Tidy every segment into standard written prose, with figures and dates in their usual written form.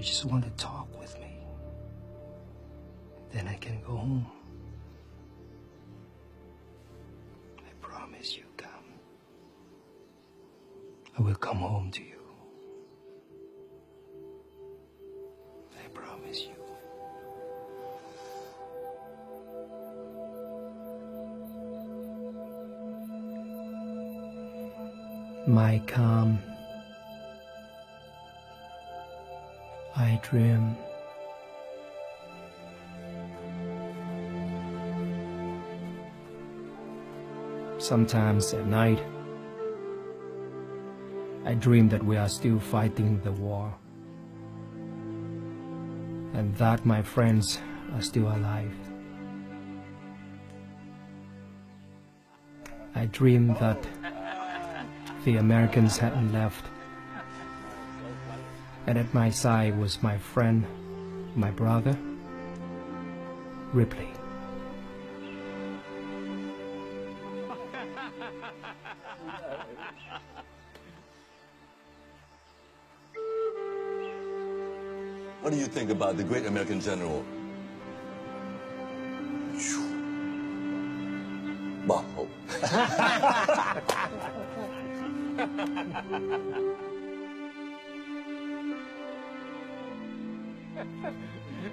just want to talk with me, then I can go home. I promise you, Cam. I will come home to you. I promise you. My Cam, I dream. Sometimes at night, I dream that we are still fighting the war, and that my friends are still alive. I dream that the Americans hadn't left, and at my side was my friend, my brother, Ripley. What do you think about the great American general? Wow.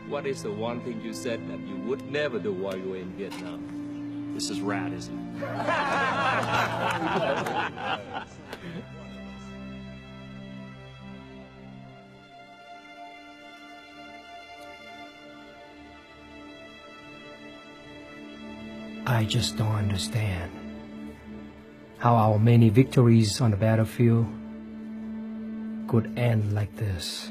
What is the one thing you said that you would never do while you were in Vietnam? This is rad, isn't it? I just don't understand how our many victories on the battlefield could end like this.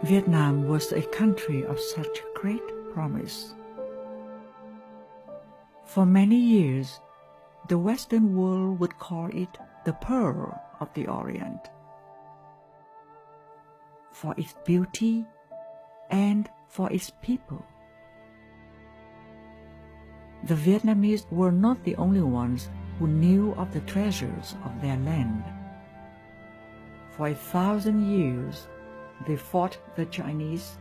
Vietnam was a country of such great promise. For many years, the Western world would call it the Pearl of the Orient, for its beauty and for its people. The Vietnamese were not the only ones who knew of the treasures of their land. For 1,000 years, they fought the Chinese.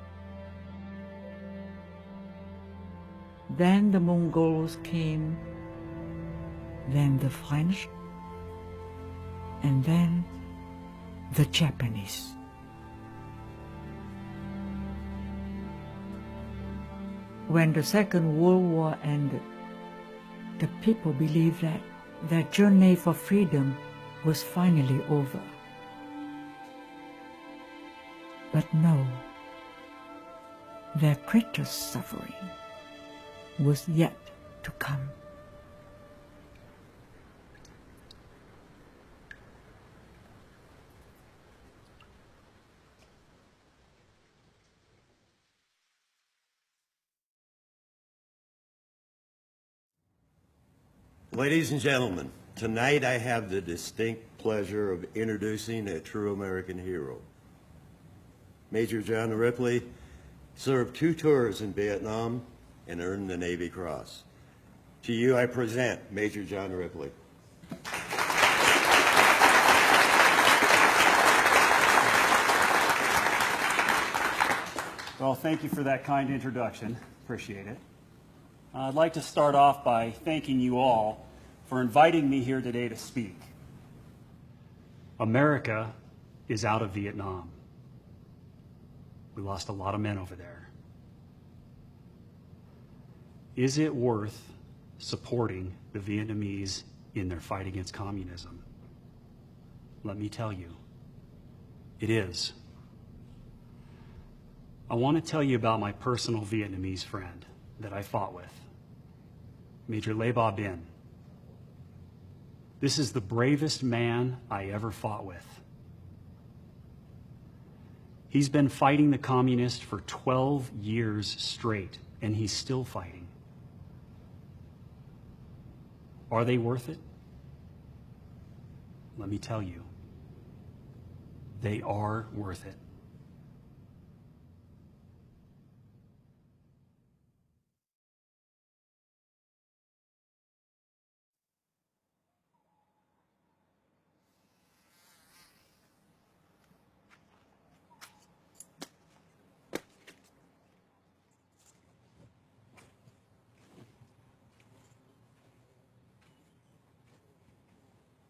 Then the Mongols came, then the French, and then the Japanese. When the Second World War ended, the people believed that their journey for freedom was finally over. But no, their greatest suffering was yet to come. Ladies and gentlemen, tonight I have the distinct pleasure of introducing a true American hero. Major John Ripley served 2 tours in Vietnam and earned the Navy Cross. To you I present Major John Ripley. Well, thank you for that kind introduction. Appreciate it. I'd like to start off by thanking you all for inviting me here today to speak. America is out of Vietnam. We lost a lot of men over there. Is it worth supporting the Vietnamese in their fight against communism? Let me tell you, it is. I want to tell you about my personal Vietnamese friend that I fought with, Major Le Ba Binh. This is the bravest man I ever fought with. He's been fighting the communists for 12 years straight, and he's still fighting. Are they worth it? Let me tell you, they are worth it.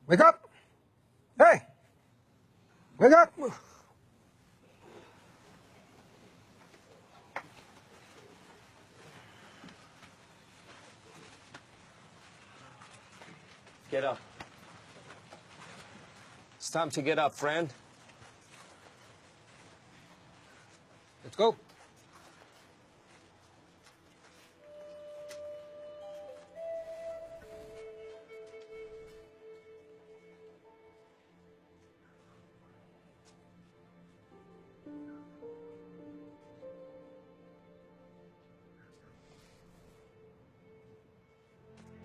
Wake up! Hey! Wake up! Get up. It's time to get up, friend. Let's go.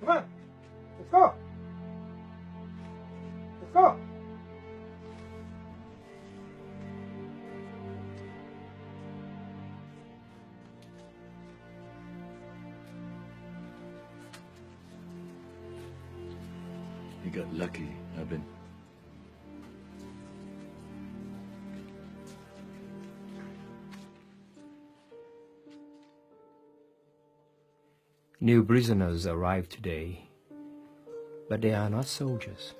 Come on. Let's go. Let's go. You got lucky, Abin. New prisoners arrived today, but they are not soldiers.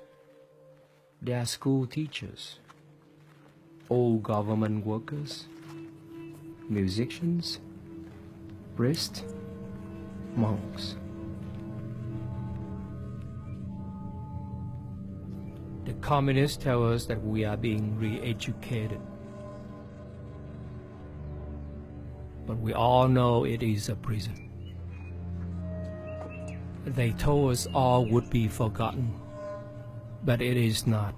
They are school teachers, old government workers, musicians, priests, monks. The communists tell us that we are being re-educated. But we all know it is a prison. They told us all would be forgotten, but it is not.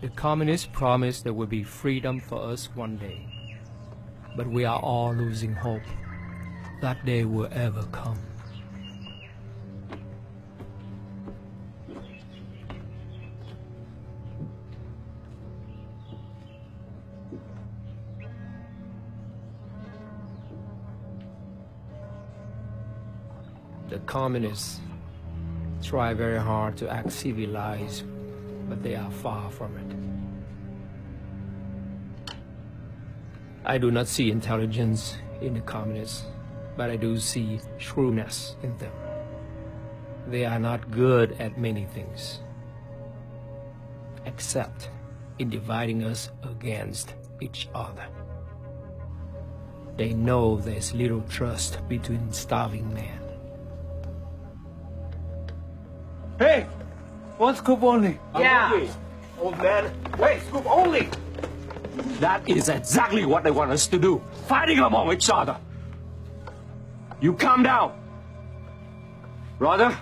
The communists promised there would be freedom for us one day, but we are all losing hope that day will ever come. The communists try very hard to act civilized, but they are far from it. I do not see intelligence in the communists, but I do see shrewdness in them. They are not good at many things, except in dividing us against each other. They know there's little trust between starving men. Hey! One scoop only. Yeah. Old man. Hey, scoop only. That is exactly what they want us to do. Fighting among each other. You calm down. Brother.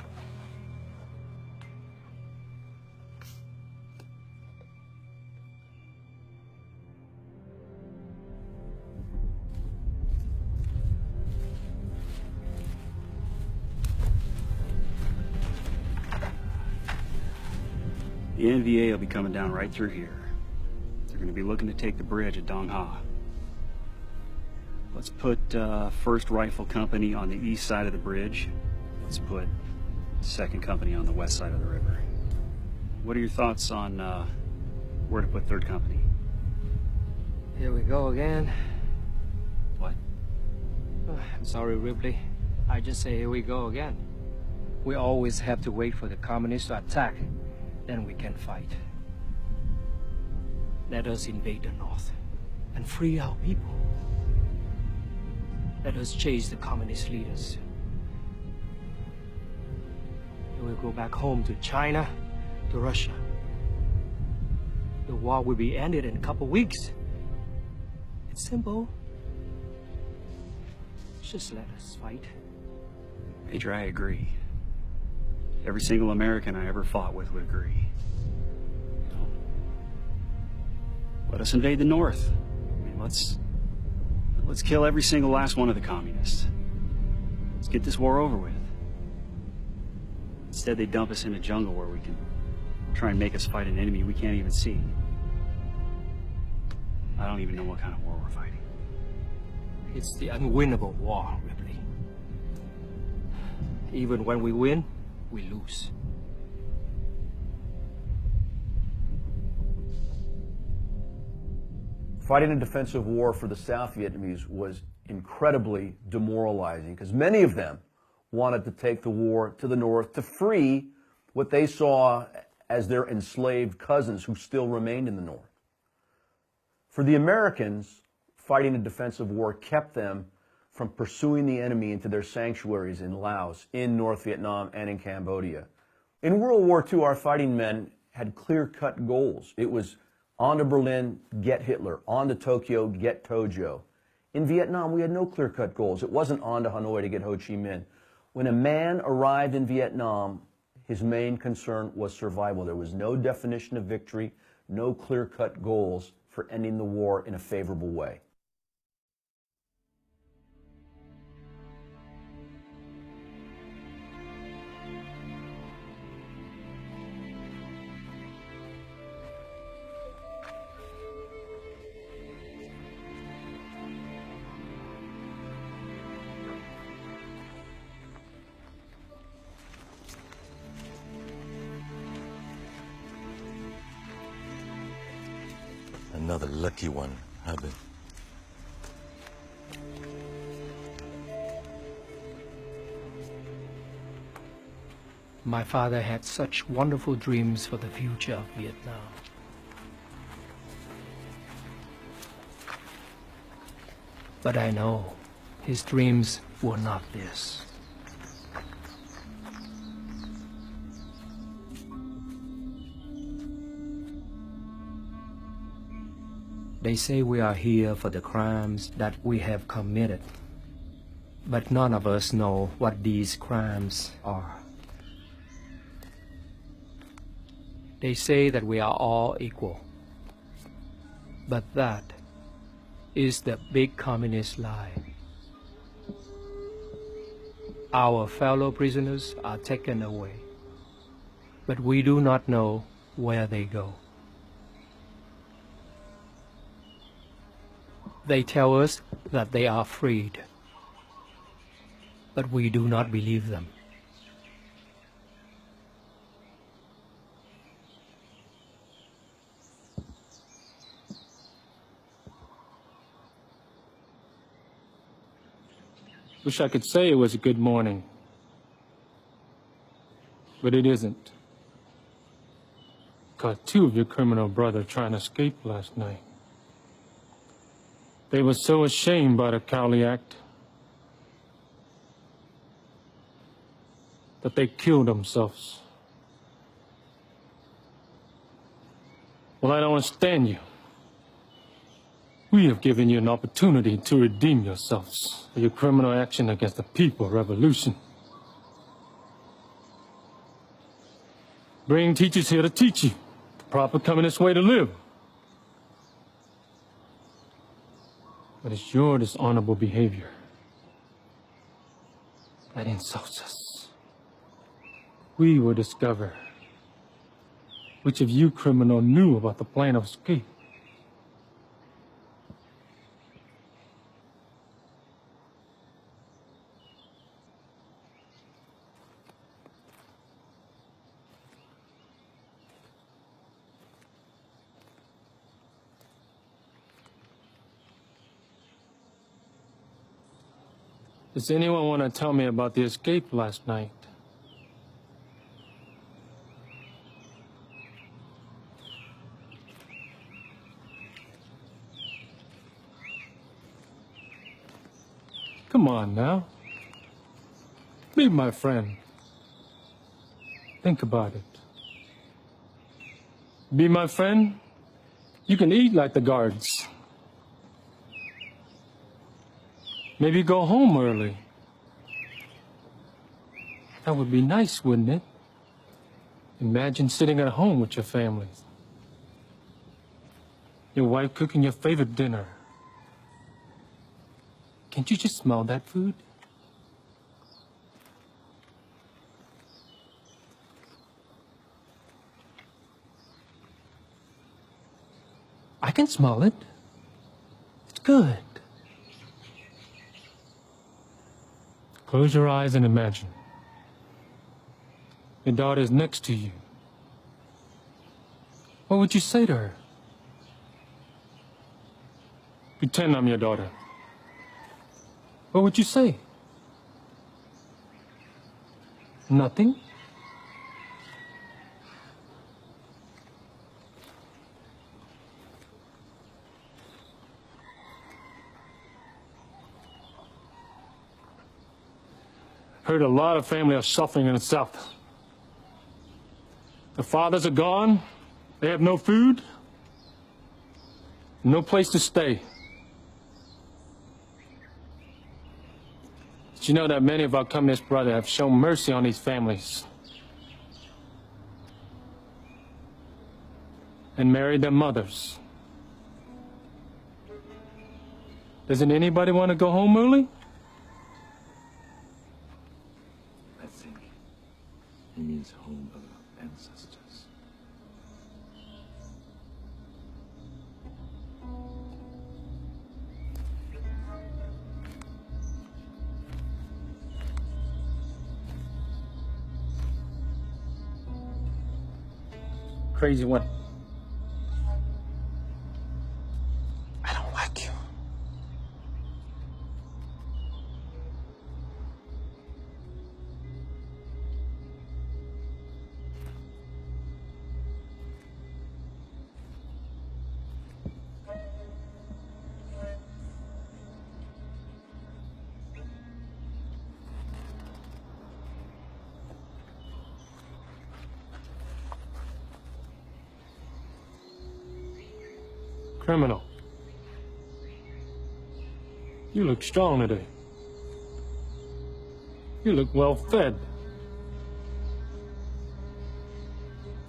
The NVA will be coming down right through here. They're going to be looking to take the bridge at Dong Ha. Let's put 1st Rifle Company on the east side of the bridge. Let's put 2nd Company on the west side of the river. What are your thoughts on where to put 3rd Company? Here we go again. What? I'm sorry, Ripley. I just say here we go again. We always have to wait for the communists to attack. Then we can fight. Let us invade the north and free our people. Let us chase the communist leaders. Then we'll go back home to China, to Russia. The war will be ended in a couple weeks. It's simple. Just let us fight. Major, I agree. Every single American I ever fought with would agree. You know, let us invade the North. I mean, let's kill every single last one of the communists. Let's get this war over with. Instead, they dump us in a jungle where we can try and make us fight an enemy we can't even see. I don't even know what kind of war we're fighting. It's the unwinnable war, Ripley. Even when we win, we lose. Fighting a defensive war for the South Vietnamese was incredibly demoralizing because many of them wanted to take the war to the north to free what they saw as their enslaved cousins who still remained in the north. For the Americans, fighting a defensive war kept them from pursuing the enemy into their sanctuaries in Laos, in North Vietnam, and in Cambodia. In World War II, our fighting men had clear-cut goals. It was on to Berlin, get Hitler. On to Tokyo, get Tojo. In Vietnam, we had no clear-cut goals. It wasn't on to Hanoi to get Ho Chi Minh. When a man arrived in Vietnam, his main concern was survival. There was no definition of victory, no clear-cut goals for ending the war in a favorable way. Another lucky one, Hubbard. My father had such wonderful dreams for the future of Vietnam. But I know his dreams were not this. They say we are here for the crimes that we have committed, but none of us know what these crimes are. They say that we are all equal, but that is the big communist lie. Our fellow prisoners are taken away, but we do not know where they go. They tell us that they are freed, but we do not believe them. Wish I could say it was a good morning, but it isn't. Caught two of your criminal brothers trying to escape last night. They were so ashamed by the Cowley Act that they killed themselves. Well, I don't understand you. We have given you an opportunity to redeem yourselves for your criminal action against the People Revolution. Bring teachers here to teach you the proper communist way to live. But it's your dishonorable behavior that insults us. We will discover which of you criminals knew about the plan of escape. Does anyone want to tell me about the escape last night? Come on now. Be my friend. Think about it. Be my friend? You can eat like the guards. Maybe go home early. That would be nice, wouldn't it? Imagine sitting at home with your family. Your wife cooking your favorite dinner. Can't you just smell that food? I can smell it. It's good. Close your eyes and imagine. Your daughter is next to you. What would you say to her? Pretend I'm your daughter. What would you say? Nothing? Heard a lot of families are suffering in the South. The fathers are gone. They have no food, no place to stay. Did you know that many of our communist brothers have shown mercy on these families and married their mothers? Doesn't anybody want to go home early? I think it means home of our ancestors. Crazy one. I don't like you. Criminal. You look strong today. You look well fed.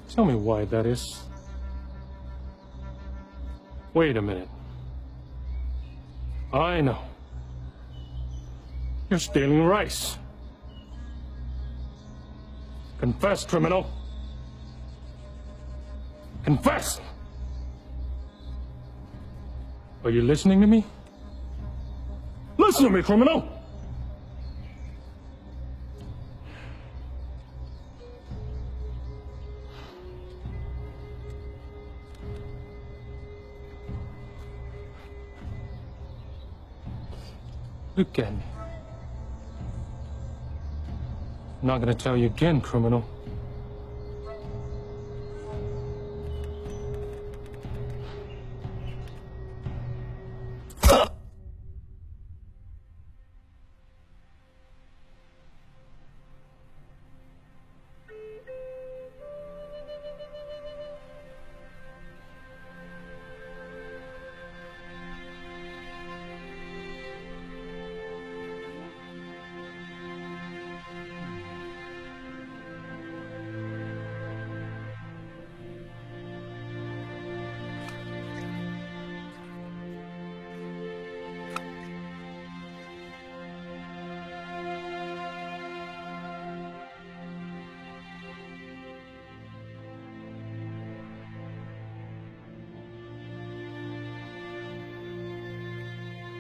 Tell me why that is. Wait a minute. I know. You're stealing rice. Confess, criminal. Confess! Are you listening to me? Listen to me, criminal! Look at me. I'm not gonna tell you again, criminal.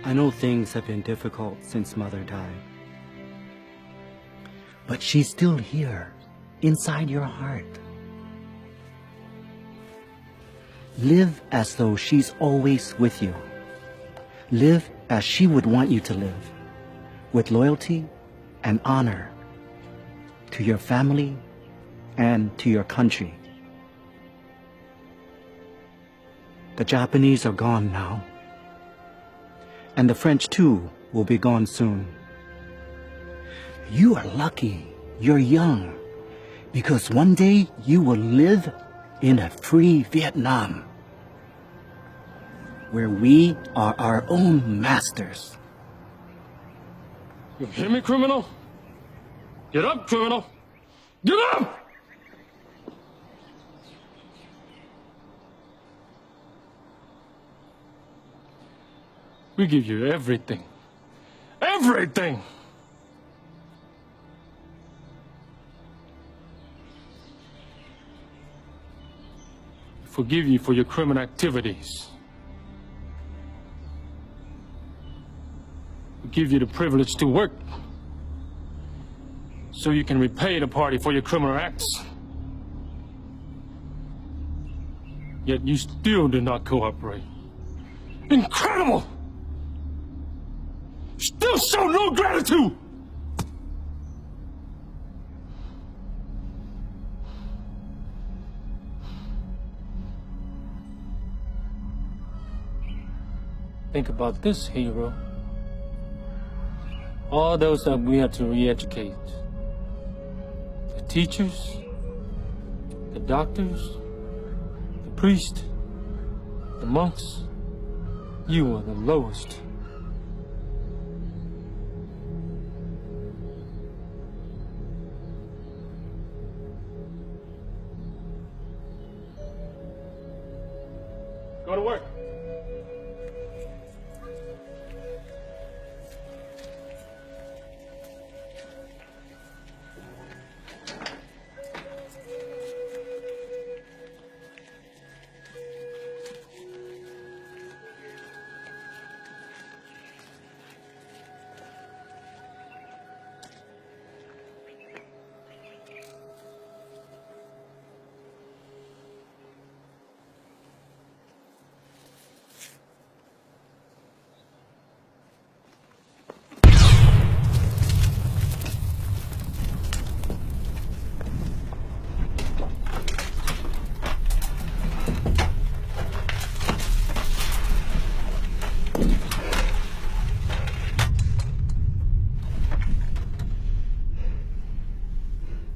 I know things have been difficult since Mother died. But she's still here, inside your heart. Live as though she's always with you. Live as she would want you to live, with loyalty and honor to your family and to your country. The Japanese are gone now. And the French too will be gone soon. You are lucky, you're young, because one day you will live in a free Vietnam, where we are our own masters. You hear me, criminal? Get up, criminal! Get up! We give you everything. Everything! Forgive you for your criminal activities. give you the privilege to work so you can repay the party for your criminal acts. Yet you still do not cooperate. Incredible! Still show no gratitude! Think about this, hero. All those that we have to re-educate. The teachers, the doctors, the priests, the monks. You are the lowest. Go to work.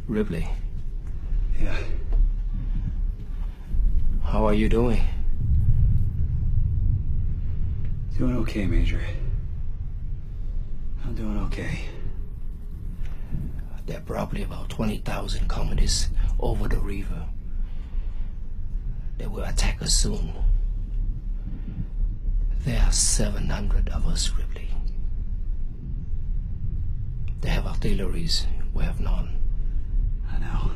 Ripley. Yeah. How are you doing? Doing okay, Major. I'm doing okay. There are probably about 20,000 communists over the river. They will attack us soon. There are 700 of us, Ripley. They have artilleries, we have none. I know.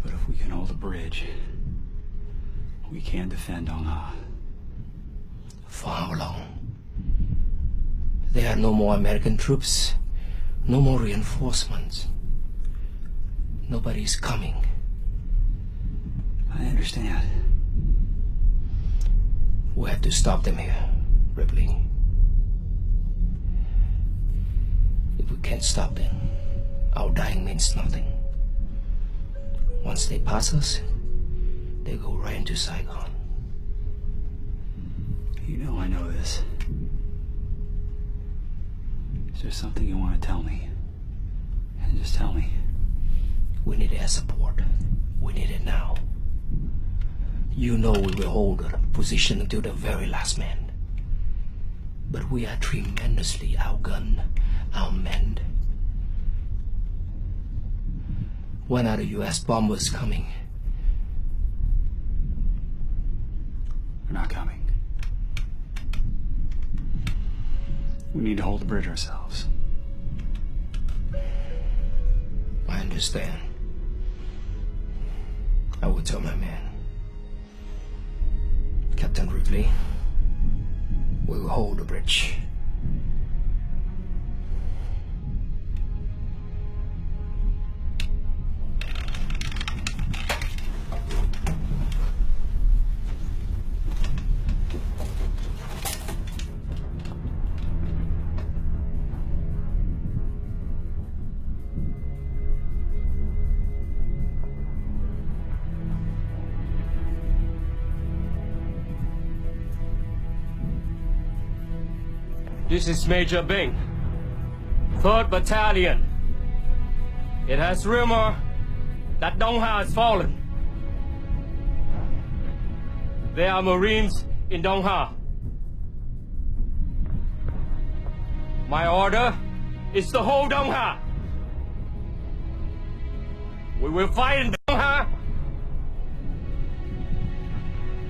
But if we can hold the bridge, we can defend Dong Ha. For how long? There are no more American troops, no more reinforcements. Nobody's coming. I understand. We have to stop them here, Ripley. If we can't stop them, our dying means nothing. Once they pass us, they go right into Saigon. You know I know this. Is there something you want to tell me? And just tell me. We need air support. We need it now. You know we will hold a position until the very last man. But we are tremendously outgunned, outmanned. When are the U.S. bombers coming? They're not coming. We need to hold the bridge ourselves. I understand. I will tell my man. Captain Ripley, we will hold the bridge. This is Major Bing, 3rd Battalion. It has rumor that Dong Ha has fallen. There are Marines in Dong Ha. My order is to hold Dong Ha. We will fight in Dong Ha,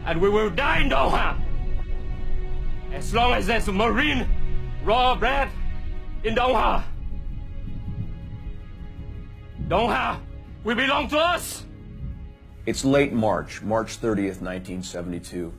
and we will die in Dong Ha. As long as there's a Marine raw bread in Dong Ha. Dong Ha will belong to us. It's late March, March 30th, 1972.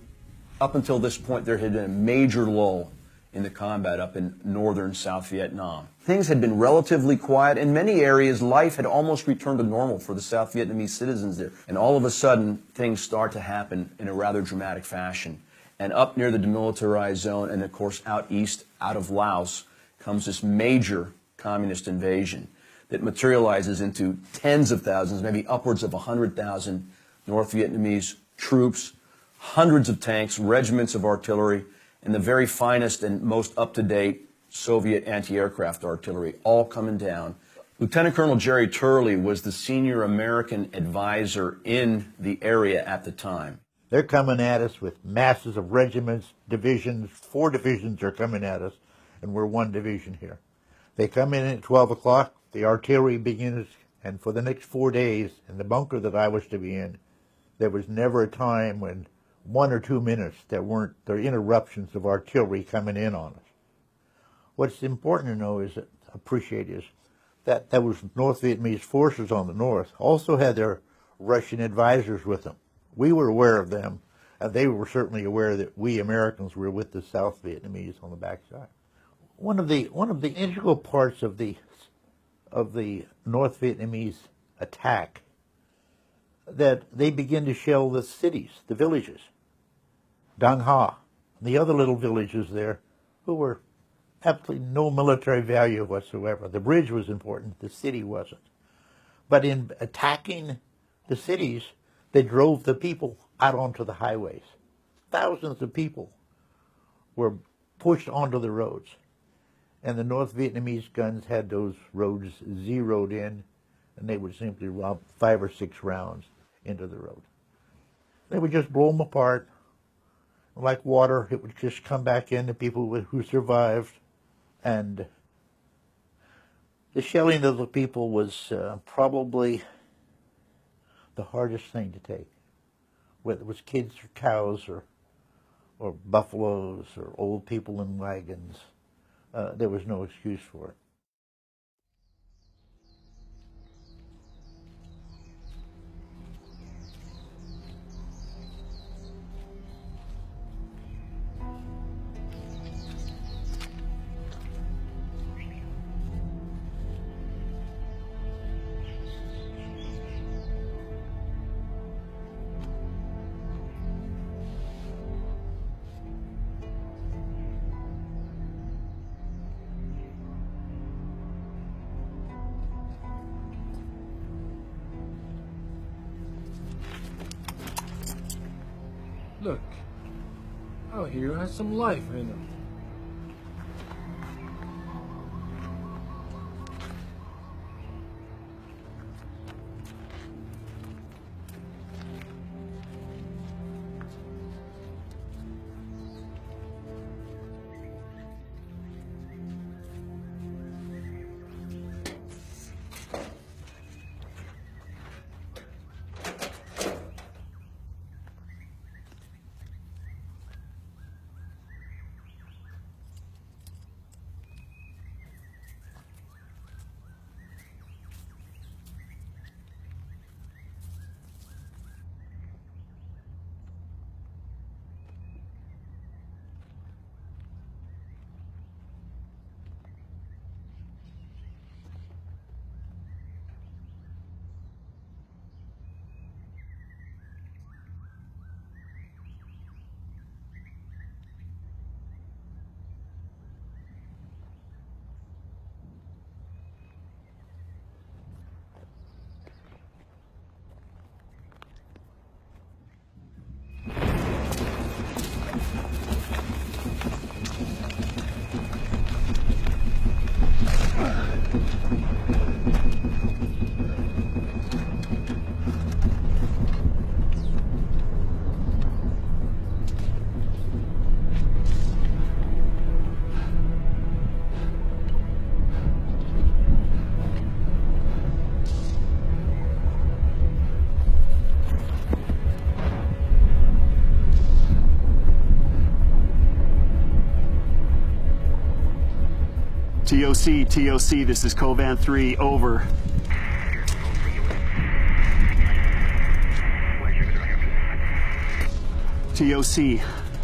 Up until this point, there had been a major lull in the combat up in northern South Vietnam. Things had been relatively quiet. In many areas, life had almost returned to normal for the South Vietnamese citizens there. And all of a sudden, things start to happen in a rather dramatic fashion. And up near the demilitarized zone, and of course out east, out of Laos, comes this major communist invasion that materializes into tens of thousands, maybe upwards of 100,000 North Vietnamese troops, hundreds of tanks, regiments of artillery, and the very finest and most up-to-date Soviet anti-aircraft artillery, all coming down. Lieutenant Colonel Jerry Turley was the senior American advisor in the area at the time. They're coming at us with masses of regiments, divisions. 4 divisions are coming at us, and we're 1 division here. They come in at 12 o'clock, the artillery begins, and for the next 4 days, in the bunker that I was to be in, there was never a time when 1 or 2 minutes there weren't interruptions of artillery coming in on us. What's important to know is, appreciate is, that those North Vietnamese forces on the north also had their Russian advisors with them. We were aware of them, and they were certainly aware that we Americans were with the South Vietnamese on the backside. One of the integral parts of the North Vietnamese attack, that they begin to shell the cities, the villages, Dang Ha, the other little villages there, who were absolutely no military value whatsoever. The bridge was important, the city wasn't. But in attacking the cities, they drove the people out onto the highways. Thousands of people were pushed onto the roads. And the North Vietnamese guns had those roads zeroed in, and they would simply lob 5 or 6 rounds into the road. They would just blow them apart. Like water, it would just come back in, the people who survived. And the shelling of the people was probably the hardest thing to take, whether it was kids or cows or buffaloes or old people in wagons. There was no excuse for it. Look, out here has some life in them. TOC, this is Covan 3, over. TOC,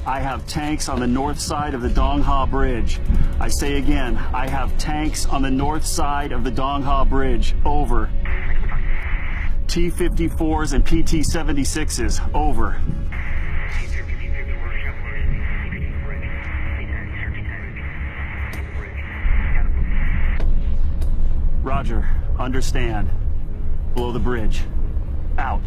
I have tanks on the north side of the Dong Ha Bridge. I say again, I have tanks on the north side of the Dong Ha Bridge. Over. T-54s and PT-76s. Over. Roger. Understand. Below the bridge. Out.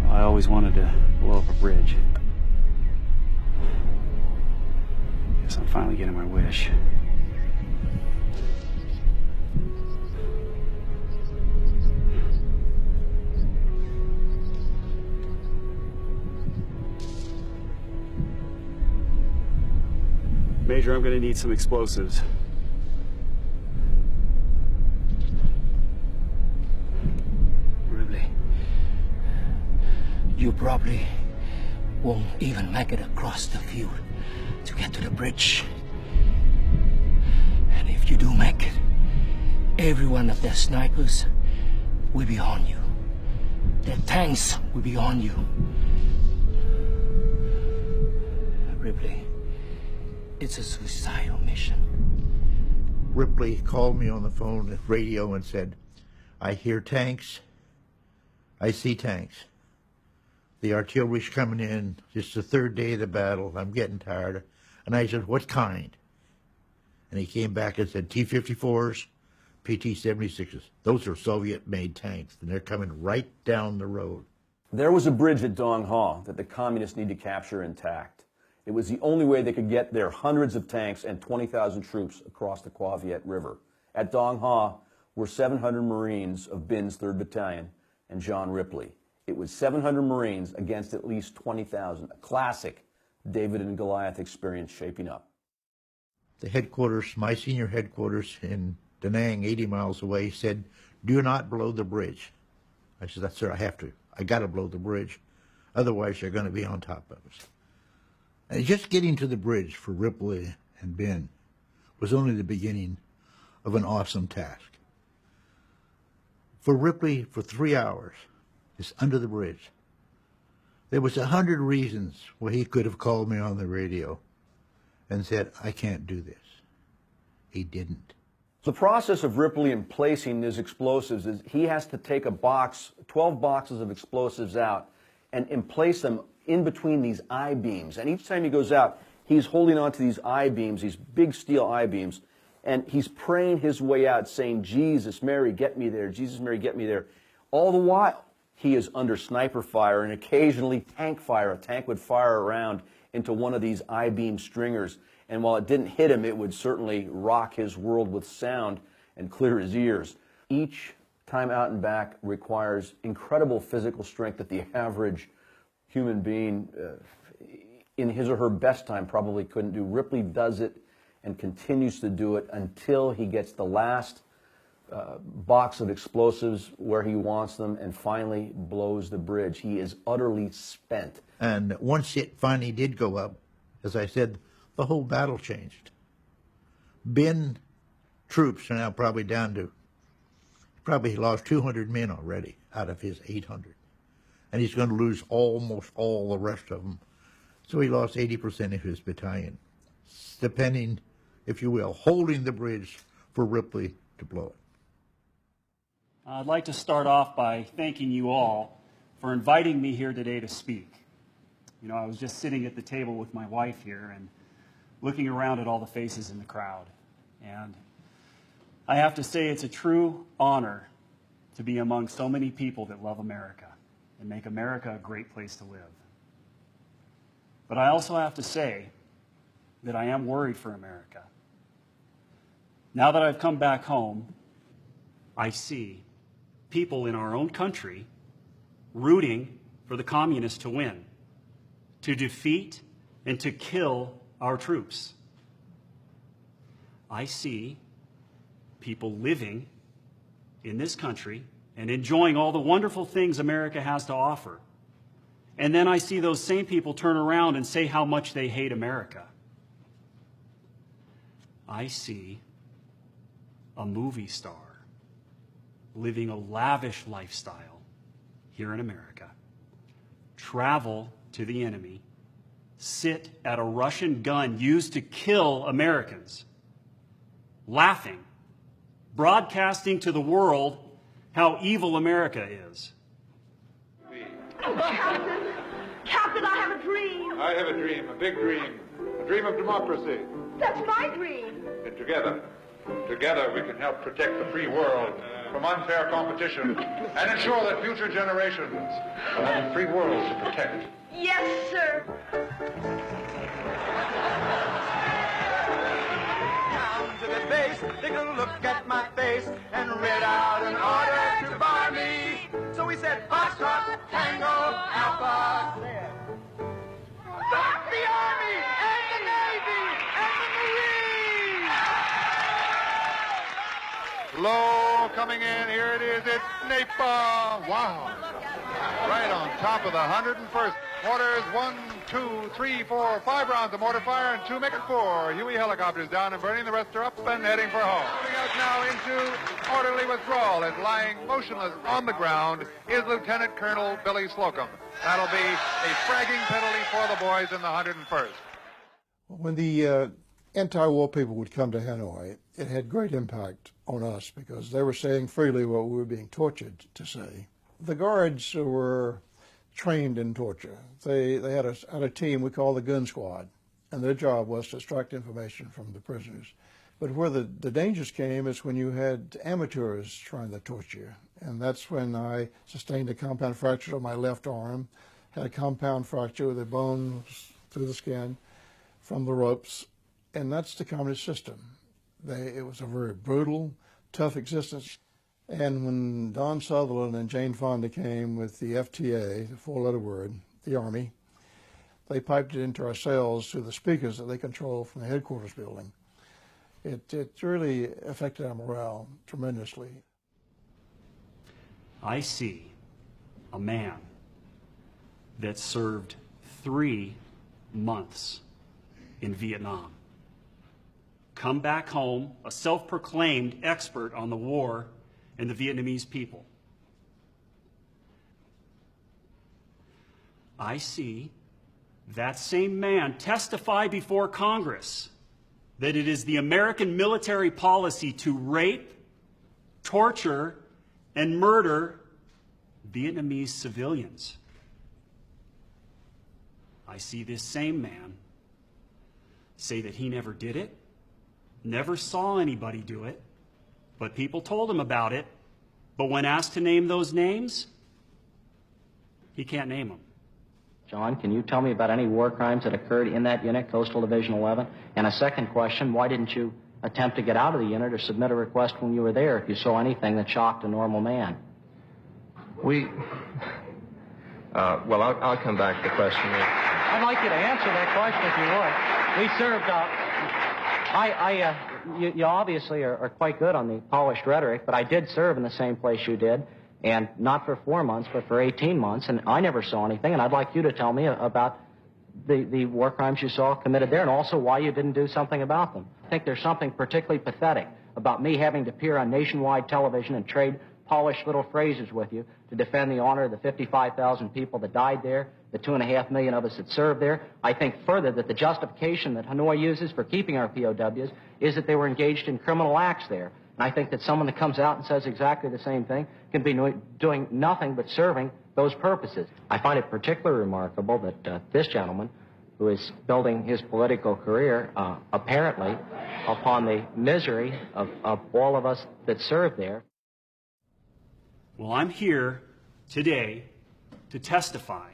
I always wanted to blow up a bridge. Guess I'm finally getting my wish. Major, I'm going to need some explosives. You probably won't even make it across the field to get to the bridge. And if you do make it, every one of their snipers will be on you. Their tanks will be on you. Ripley, it's a suicidal mission. Ripley called me on the phone at radio and said, I hear tanks. I see tanks. The artillery's coming in. It's the third day of the battle. I'm getting tired. And I said, what kind? And he came back and said, T-54s, PT-76s. Those are Soviet-made tanks, and they're coming right down the road. There was a bridge at Dong Ha that the communists need to capture intact. It was the only way they could get their hundreds of tanks and 20,000 troops across the Kwa Viet River. At Dong Ha were 700 Marines of Bin's 3rd Battalion and John Ripley. It was 700 Marines against at least 20,000, a classic David and Goliath experience shaping up. The headquarters, my senior headquarters in Da Nang, 80 miles away, said, do not blow the bridge. I said, sir, I have to. I got to blow the bridge. Otherwise, they're going to be on top of us. And just getting to the bridge for Ripley and Bin was only the beginning of an awesome task. For Ripley, for 3 hours, is under the bridge. There was 100 reasons why he could have called me on the radio and said, I can't do this. He didn't. The process of Ripley in placing his explosives is he has to take a box, 12 boxes of explosives out and place them in between these I-beams. And each time he goes out, he's holding onto these I-beams, these big steel I-beams, and he's praying his way out saying, Jesus, Mary, get me there. Jesus, Mary, get me there. All the while, he is under sniper fire and occasionally tank fire. A tank would fire around into one of these I-beam stringers. And while it didn't hit him, it would certainly rock his world with sound and clear his ears. Each time out and back requires incredible physical strength that the average human being in his or her best time probably couldn't do. Ripley does it and continues to do it until he gets the last box of explosives where he wants them and finally blows the bridge. He is utterly spent. And once it finally did go up, as I said, the whole battle changed. Bin troops are now probably down to, probably lost 200 men already out of his 800. And he's going to lose almost all the rest of them. So he lost 80% of his battalion, depending, if you will, holding the bridge for Ripley to blow it. I'd like to start off by thanking you all for inviting me here today to speak. You know, I was just sitting at the table with my wife here and looking around at all the faces in the crowd. And I have to say it's a true honor to be among so many people that love America and make America a great place to live. But I also have to say that I am worried for America. Now that I've come back home, I see people in our own country rooting for the communists to win, to defeat and to kill our troops. I see people living in this country and enjoying all the wonderful things America has to offer. And then I see those same people turn around and say how much they hate America. I see a movie star living a lavish lifestyle here in America, travel to the enemy, sit at a Russian gun used to kill Americans, laughing, broadcasting to the world how evil America is. Captain, I have a dream. I have a dream, a big dream, a dream of democracy. That's my dream. And together we can help protect the free world from unfair competition and ensure that future generations will have a free world to protect. Yes, sir. Down to the base, they could look at my face and read out an order to bar me. So we said, Foxtrot, Tango, Alpha. Stop the Army and the Navy and the Marines! Low coming in, here it is, it's napalm. Wow. Right on top of the 101st. Mortars, 1, 2, 3, 4, 5 rounds of mortar fire, and 2 make it 4. Huey helicopters down and burning, the rest are up and heading for home. Moving out now into orderly withdrawal, and lying motionless on the ground is Lieutenant Colonel Billy Slocum. That'll be a fragging penalty for the boys in the 101st. When the anti-war people would come to Hanoi, it had great impact on us because they were saying freely what we were being tortured to say. The guards were trained in torture. They had a team we call the Gun Squad, and their job was to extract information from the prisoners. But where the dangers came is when you had amateurs trying to torture you, and that's when I sustained a compound fracture of my left arm, had a compound fracture with the bones through the skin from the ropes, and that's the communist system. It was a very brutal, tough existence. And when Don Sutherland and Jane Fonda came with the FTA, the four-letter word, the Army, they piped it into our cells through the speakers that they control from the headquarters building. It really affected our morale tremendously. I see a man that served 3 months in Vietnam come back home, a self-proclaimed expert on the war and the Vietnamese people. I see that same man testify before Congress that it is the American military policy to rape, torture, and murder Vietnamese civilians. I see this same man say that he never did it, never saw anybody do it, but people told him about it. But when asked to name those names, he can't name them. John, can you tell me about any war crimes that occurred in that unit, Coastal Division 11? And a second question, why didn't you attempt to get out of the unit or submit a request when you were there if you saw anything that shocked a normal man? Well, I'll come back to the question. I'd like you to answer that question if you would. We served, you obviously are quite good on the polished rhetoric, but I did serve in the same place you did, and not for 4 months, but for 18 months, and I never saw anything, and I'd like you to tell me about the war crimes you saw committed there, and also why you didn't do something about them. I think there's something particularly pathetic about me having to appear on nationwide television and trade polished little phrases with you to defend the honor of the 55,000 people that died there, the 2.5 million of us that served there. I think further that the justification that Hanoi uses for keeping our POWs is that they were engaged in criminal acts there. And I think that someone that comes out and says exactly the same thing can be doing nothing but serving those purposes. I find it particularly remarkable that this gentleman, who is building his political career apparently upon the misery of all of us that served there. Well, I'm here today to testify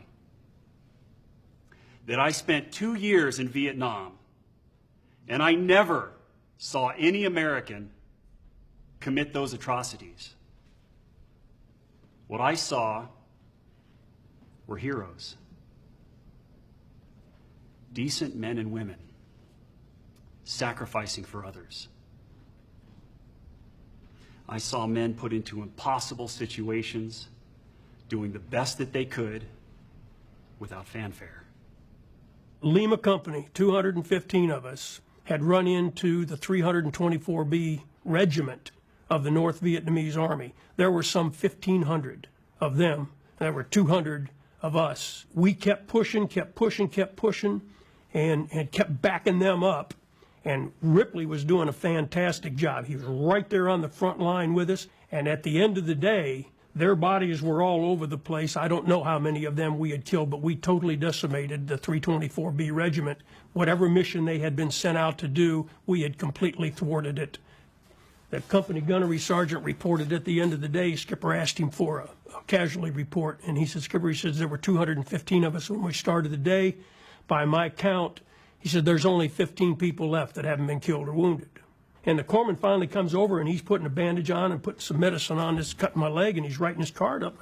that I spent 2 years in Vietnam, and I never saw any American commit those atrocities. What I saw were heroes, decent men and women, sacrificing for others. I saw men put into impossible situations, doing the best that they could without fanfare. Lima Company, 215 of us, had run into the 324B Regiment of the North Vietnamese Army. There were some 1,500 of them. There were 200 of us. We kept pushing, and kept backing them up. And Ripley was doing a fantastic job. He was right there on the front line with us. And at the end of the day, their bodies were all over the place. I don't know how many of them we had killed, but we totally decimated the 324B Regiment. Whatever mission they had been sent out to do, we had completely thwarted it. The company gunnery sergeant reported at the end of the day. Skipper asked him for a casualty report, and he said, Skipper, he says, there were 215 of us when we started the day. By my count, he said, there's only 15 people left that haven't been killed or wounded. And the corpsman finally comes over, and he's putting a bandage on and putting some medicine on this, cutting my leg, and he's writing his card up.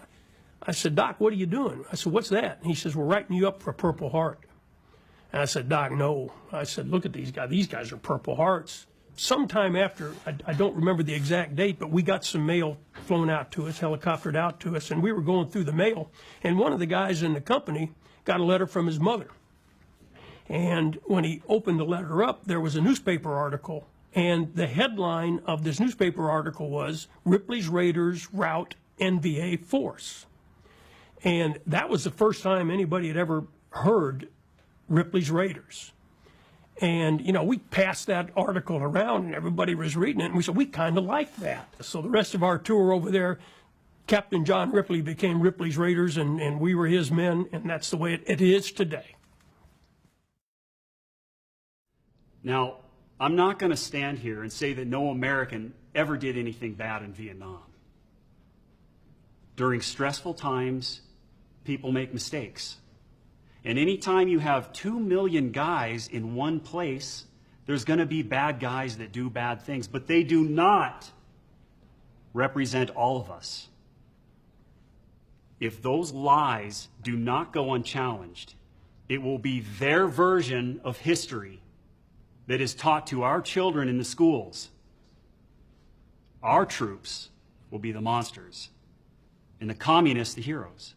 I said, Doc, what are you doing? I said, what's that? And he says, we're writing you up for a Purple Heart. And I said, Doc, no. I said, look at these guys. These guys are Purple Hearts. Sometime after, I don't remember the exact date, but we got some mail flown out to us, helicoptered out to us, and we were going through the mail, and one of the guys in the company got a letter from his mother. And when he opened the letter up, there was a newspaper article, and the headline of this newspaper article was, Ripley's Raiders Rout NVA Force. And that was the first time anybody had ever heard Ripley's Raiders. And, you know, we passed that article around and everybody was reading it, and we said, we kind of like that. So the rest of our tour over there, Captain John Ripley became Ripley's Raiders, and we were his men, and that's the way it is today. Now, I'm not going to stand here and say that no American ever did anything bad in Vietnam. During stressful times, people make mistakes. And anytime you have 2 million guys in one place, there's going to be bad guys that do bad things, but they do not represent all of us. If those lies do not go unchallenged, it will be their version of history that is taught to our children in the schools. Our troops will be the monsters, and the communists the heroes.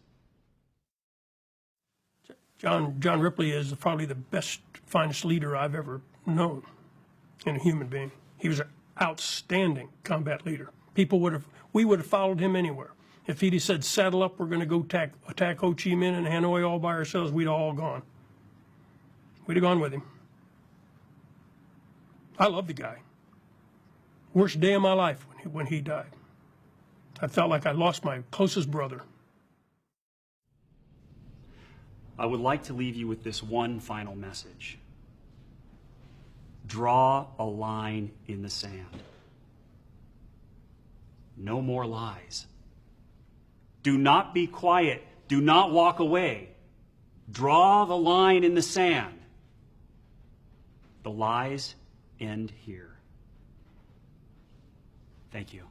John Ripley is probably the best, finest leader I've ever known in a human being. He was an outstanding combat leader. We would have followed him anywhere. If he'd have said, saddle up, we're going to go attack Ho Chi Minh and Hanoi all by ourselves, we'd have all gone. We'd have gone with him. I love the guy. Worst day of my life when he died. I felt like I lost my closest brother. I would like to leave you with this one final message. Draw a line in the sand. No more lies. Do not be quiet. Do not walk away. Draw the line in the sand. The lies end here. Thank you.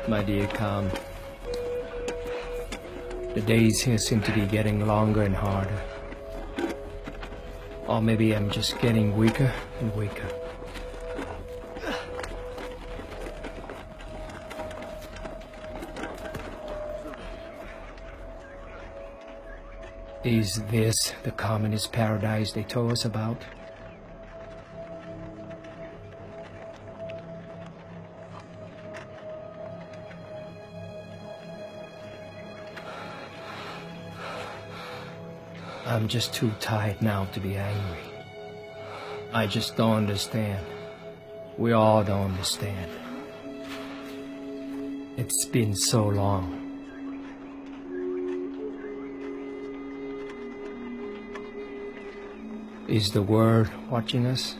My dear Calm, the days here seem to be getting longer and harder. Or maybe I'm just getting weaker and weaker. Is this the communist paradise they told us about? I'm just too tired now to be angry. I just don't understand. We all don't understand. It's been so long. Is the world watching us?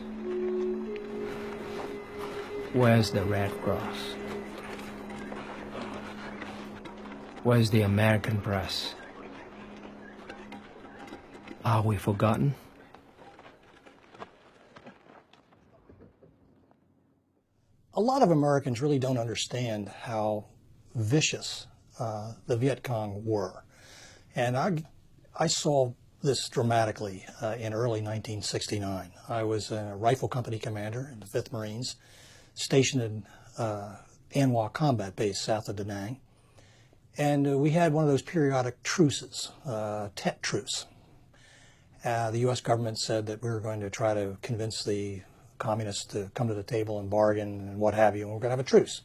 Where's the Red Cross? Where's the American press? Are we forgotten? A lot of Americans really don't understand how vicious the Viet Cong were. And I saw this dramatically in early 1969. I was a rifle company commander in the 5th Marines, stationed in An Hoa Combat Base south of Da Nang. And we had one of those periodic truces, Tet Truce. The U.S. government said that we were going to try to convince the communists to come to the table and bargain and what have you, and we're going to have a truce.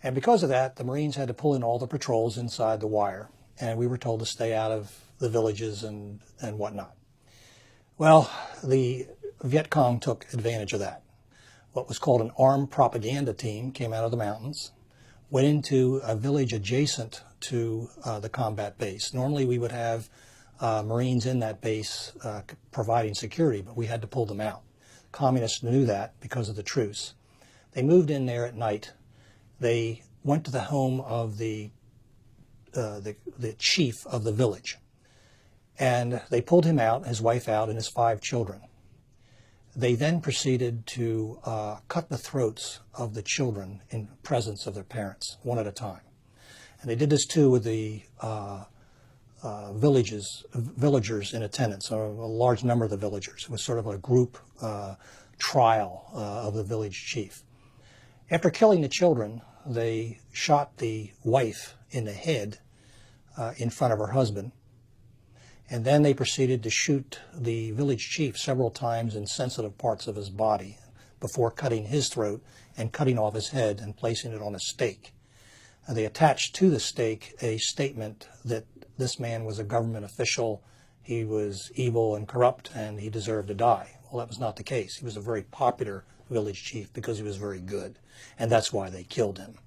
And because of that, the Marines had to pull in all the patrols inside the wire, and we were told to stay out of the villages and whatnot. Well, the Viet Cong took advantage of that. What was called an armed propaganda team came out of the mountains, went into a village adjacent to the combat base. Normally we would have Marines in that base providing security, but we had to pull them out. Communists knew that because of the truce. They moved in there at night. They went to the home of the chief of the village, and they pulled him out, his wife out, and his 5 children. They then proceeded to cut the throats of the children in presence of their parents, one at a time. And they did this too with the villagers in attendance, or a large number of the villagers. It was sort of a group trial of the village chief. After killing the children, they shot the wife in the head in front of her husband, and then they proceeded to shoot the village chief several times in sensitive parts of his body before cutting his throat and cutting off his head and placing it on a stake. They attached to the stake a statement that this man was a government official, he was evil and corrupt, and he deserved to die. Well, that was not the case. He was a very popular village chief because he was very good, and that's why they killed him.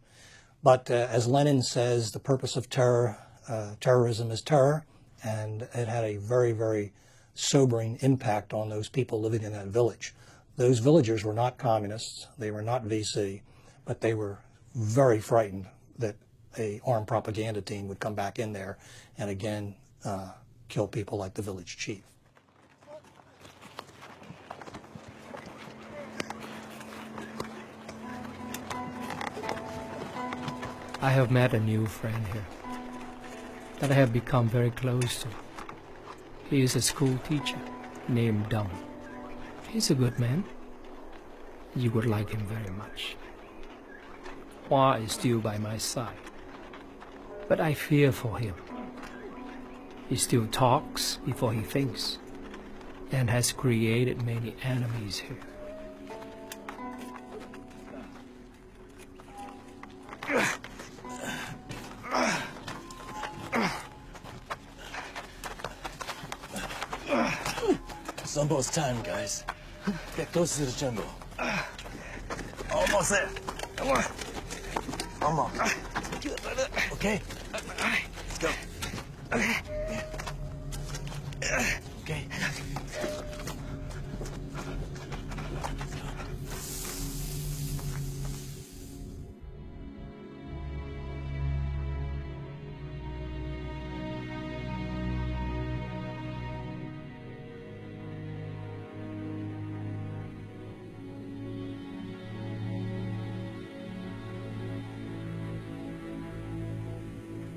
But as Lenin says, the purpose of terrorism is terror, and it had a very, very sobering impact on those people living in that village. Those villagers were not communists, they were not VC, but they were very frightened that an armed propaganda team would come back in there and again kill people like the village chief. I have met a new friend here that I have become very close to. He is a school teacher named Dong. He's a good man. You would like him very much. Hoa is still by my side, but I fear for him. He still talks before he thinks, and has created many enemies here. It's almost time, guys. Get closer to the jungle. Almost there. Come on. Almost. Okay. Let's go. Okay.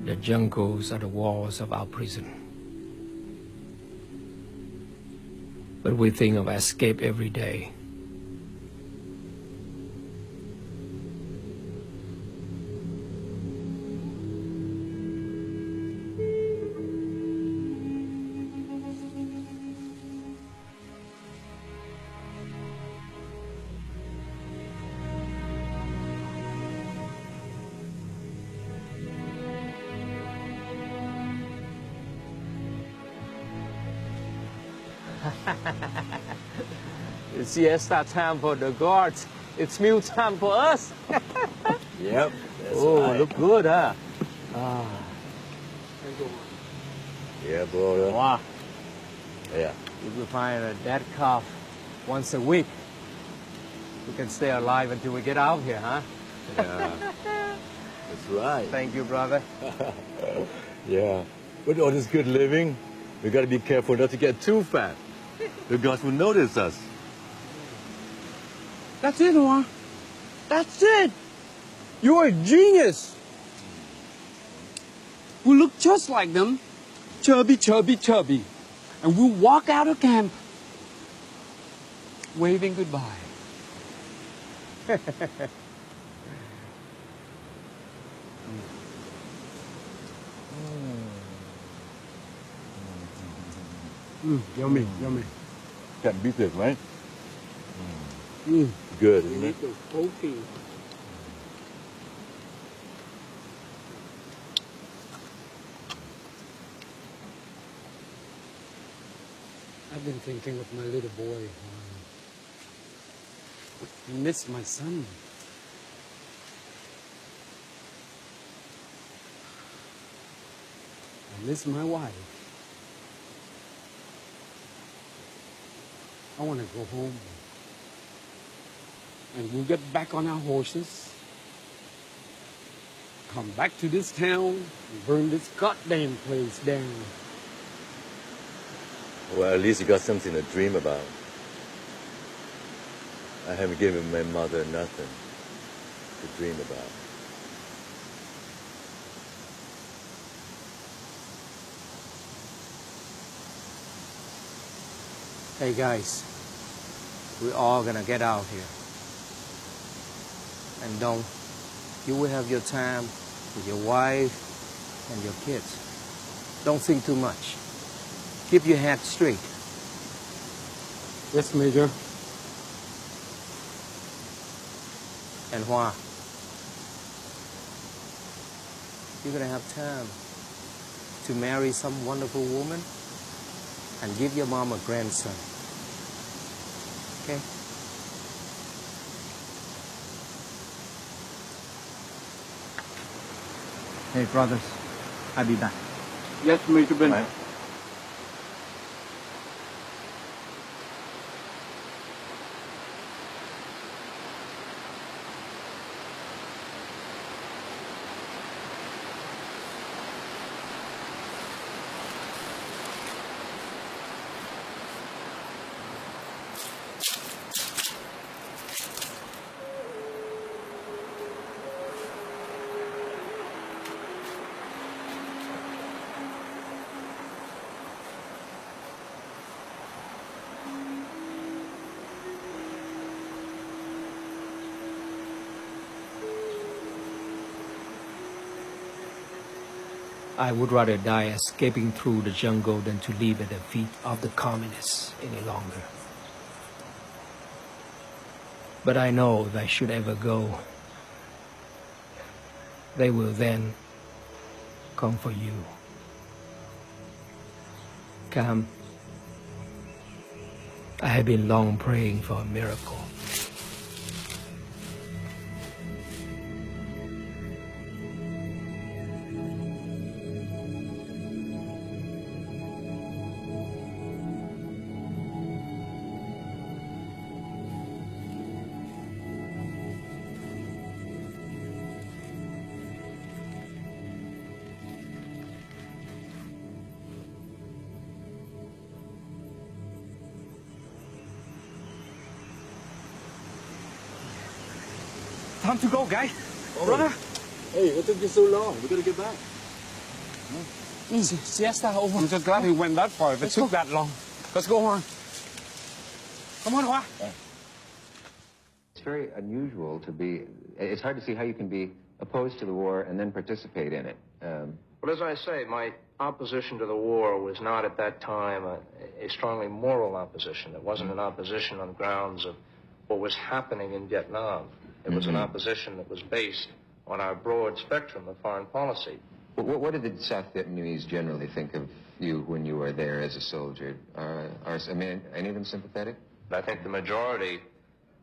The jungles are the walls of our prison. But we think of escape every day. It's siesta time for the guards. It's meal time for us. Yep. Oh, right. look good, huh? Yeah, brother. Wow. Yeah. If we find a dead calf once a week, we can stay alive until we get out here, huh? Yeah. That's right. Thank you, brother. Yeah. With all this good living, we gotta be careful not to get too fat. The guards will notice us. That's it, Juan. That's it. You're a genius. We look just like them. Chubby, chubby, chubby. And we'll walk out of camp waving goodbye. Yummy, yummy. Can't beat this, right? Mm. Good, isn't it? Protein. I've been thinking of my little boy. I miss my son. I miss my wife. I want to go home. And we'll get back on our horses, come back to this town, and burn this goddamn place down. Well, at least you got something to dream about. I haven't given my mother nothing to dream about. Hey, guys. We're all gonna get out here. And you will have your time with your wife and your kids. Don't think too much. Keep your head straight. Yes, Major. And Hua, you're gonna have time to marry some wonderful woman and give your mom a grandson. Okay? Hey, brothers, I'll be back. Yes, Major Ben. Right. I would rather die escaping through the jungle than to live at the feet of the communists any longer. But I know if I should ever go, they will then come for you. Cam, I have been long praying for a miracle. Time to go, guys. Oh. Brother. Hey, what took you so long? We gotta get back. Siesta over. I'm just glad we went that far. If it took that long. Let's go on. Come on, Hua. It's very unusual to be, it's hard to see how you can be opposed to the war and then participate in it. But as I say, my opposition to the war was not at that time a strongly moral opposition. It wasn't an opposition on grounds of what was happening in Vietnam. It was an opposition that was based on our broad spectrum of foreign policy. What did the South Vietnamese generally think of you when you were there as a soldier? I mean, any of them sympathetic? I think the majority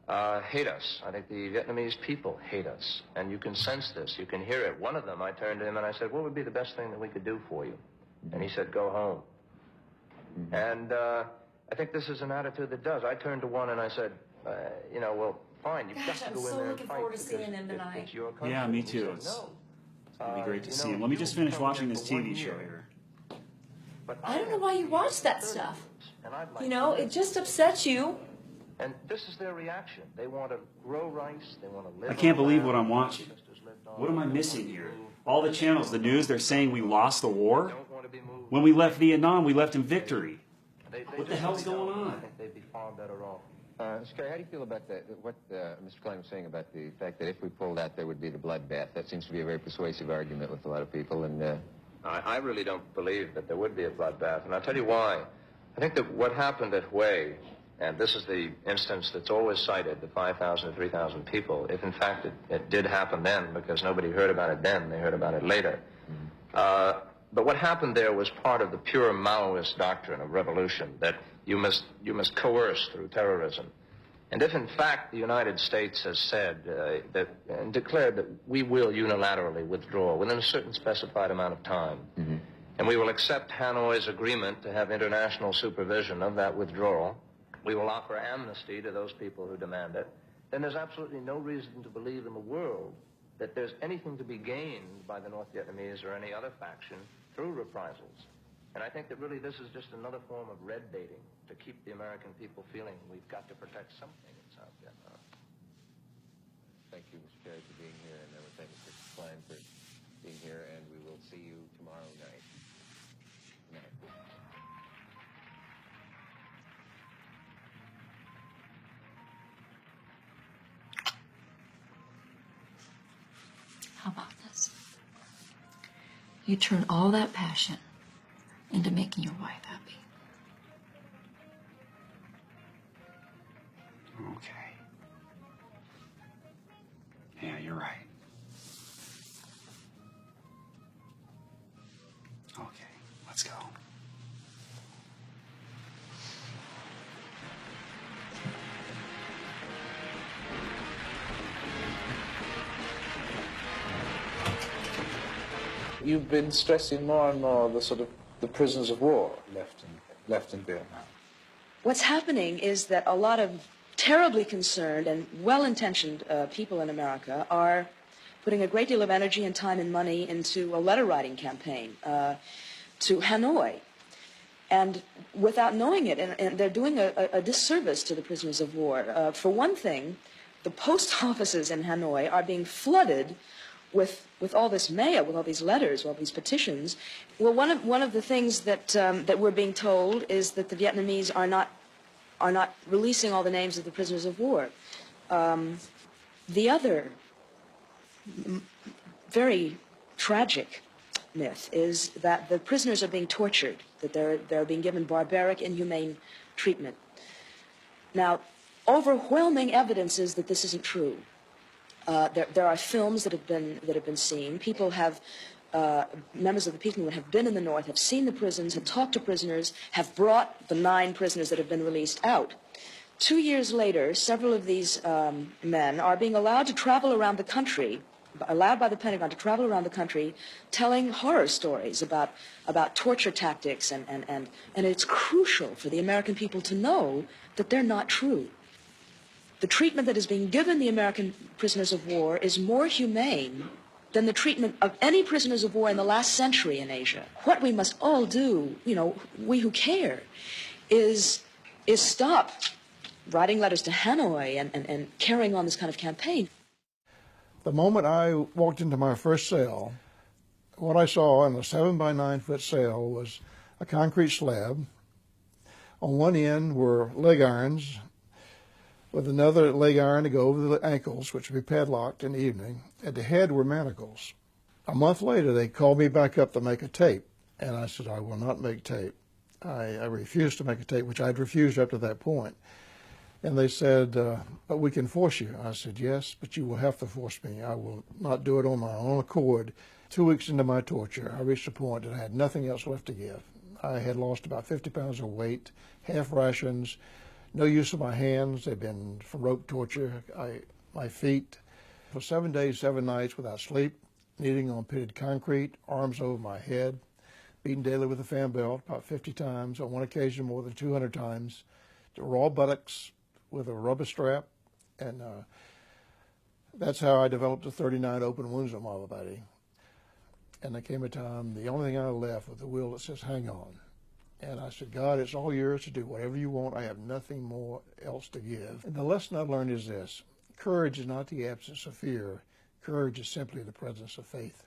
hate us. I think the Vietnamese people hate us. And you can sense this. You can hear it. One of them, I turned to him and I said, what would be the best thing that we could do for you? And he said, go home. And I think this is an attitude that does. I turned to one and I said, you know, well, fine, you've got to go in there and fight. I'm so looking forward to seeing him tonight. It's your country. Yeah, me too. It's gonna be great to see him. Let me just finish watching this TV show here. I don't know why you watch that stuff. You know, it just upsets you. And this is their reaction. They want to grow rice. They want to live. I can't believe what I'm watching. What am I missing here? All the channels, the news, they're saying we lost the war. When we left Vietnam, we left in victory. What the hell's going on? I think they'd be far better off. Scary, how do you feel about what Mr. Klein was saying about the fact that if we pulled out, there would be the bloodbath? That seems to be a very persuasive argument with a lot of people. And I really don't believe that there would be a bloodbath, and I'll tell you why. I think that what happened at Hue, and this is the instance that's always cited, the 5,000 to 3,000 people, if in fact it did happen then, because nobody heard about it then, they heard about it later. But what happened there was part of the pure Maoist doctrine of revolution, that you must coerce through terrorism. And if in fact the United States has said and declared that we will unilaterally withdraw within a certain specified amount of time, and we will accept Hanoi's agreement to have international supervision of that withdrawal, we will offer amnesty to those people who demand it, then there's absolutely no reason to believe in the world that there's anything to be gained by the North Vietnamese or any other faction through reprisals. And I think that really this is just another form of red baiting to keep the American people feeling we've got to protect something in South Vietnam. thank you, Mr. Kerry, for being here, and I would thank Mr. Klein for being here, and we will see you tomorrow night. Good night. How about this? You turn all that passion into making your wife happy. Okay. Yeah, you're right. Okay, let's go. You've been stressing more and more the sort of the prisoners of war left in Vietnam. What's happening is that a lot of terribly concerned and well-intentioned people in America are putting a great deal of energy and time and money into a letter-writing campaign to Hanoi. And without knowing it, and they're doing a disservice to the prisoners of war. For one thing, the post offices in Hanoi are being flooded with all this mail, with all these letters, all these petitions. Well, one of the things that that we're being told is that the Vietnamese are not releasing all the names of the prisoners of war. The other very tragic myth is that the prisoners are being tortured, that they're being given barbaric, inhumane treatment. Now, overwhelming evidence is that this isn't true. There are films that have been seen. People have, members of the people who have been in the North, have seen the prisons, have talked to prisoners, have brought the 9 prisoners that have been released out. 2 years later, several of these men are being allowed to travel around the country, allowed by the Pentagon to travel around the country, telling horror stories about torture tactics, and it's crucial for the American people to know that they're not true. The treatment that is being given the American prisoners of war is more humane than the treatment of any prisoners of war in the last century in Asia. What we must all do, you know, we who care, is stop writing letters to Hanoi and carrying on this kind of campaign. The moment I walked into my first cell, what I saw in a 7 by 9 foot cell was a concrete slab. On one end were leg irons, with another leg iron to go over the ankles, which would be padlocked in the evening. At the head were manacles. A month later, they called me back up to make a tape, and I said, I will not make tape. I refused to make a tape, which I'd refused up to that point. And they said, but we can force you. I said, yes, but you will have to force me. I will not do it on my own accord. 2 weeks into my torture, I reached a point that I had nothing else left to give. I had lost about 50 pounds of weight, half rations, no use of my hands. They'd been from rope torture. My feet, for 7 days, 7 nights without sleep, kneading on pitted concrete, arms over my head, beaten daily with a fan belt about 50 times, on one occasion more than 200 times, to raw buttocks with a rubber strap, and that's how I developed the 39 open wounds on my body. And there came a time, the only thing I left was the will that says, hang on. And I said, God, it's all yours to do whatever you want. I have nothing more else to give. And the lesson I learned is this: courage is not the absence of fear. Courage is simply the presence of faith.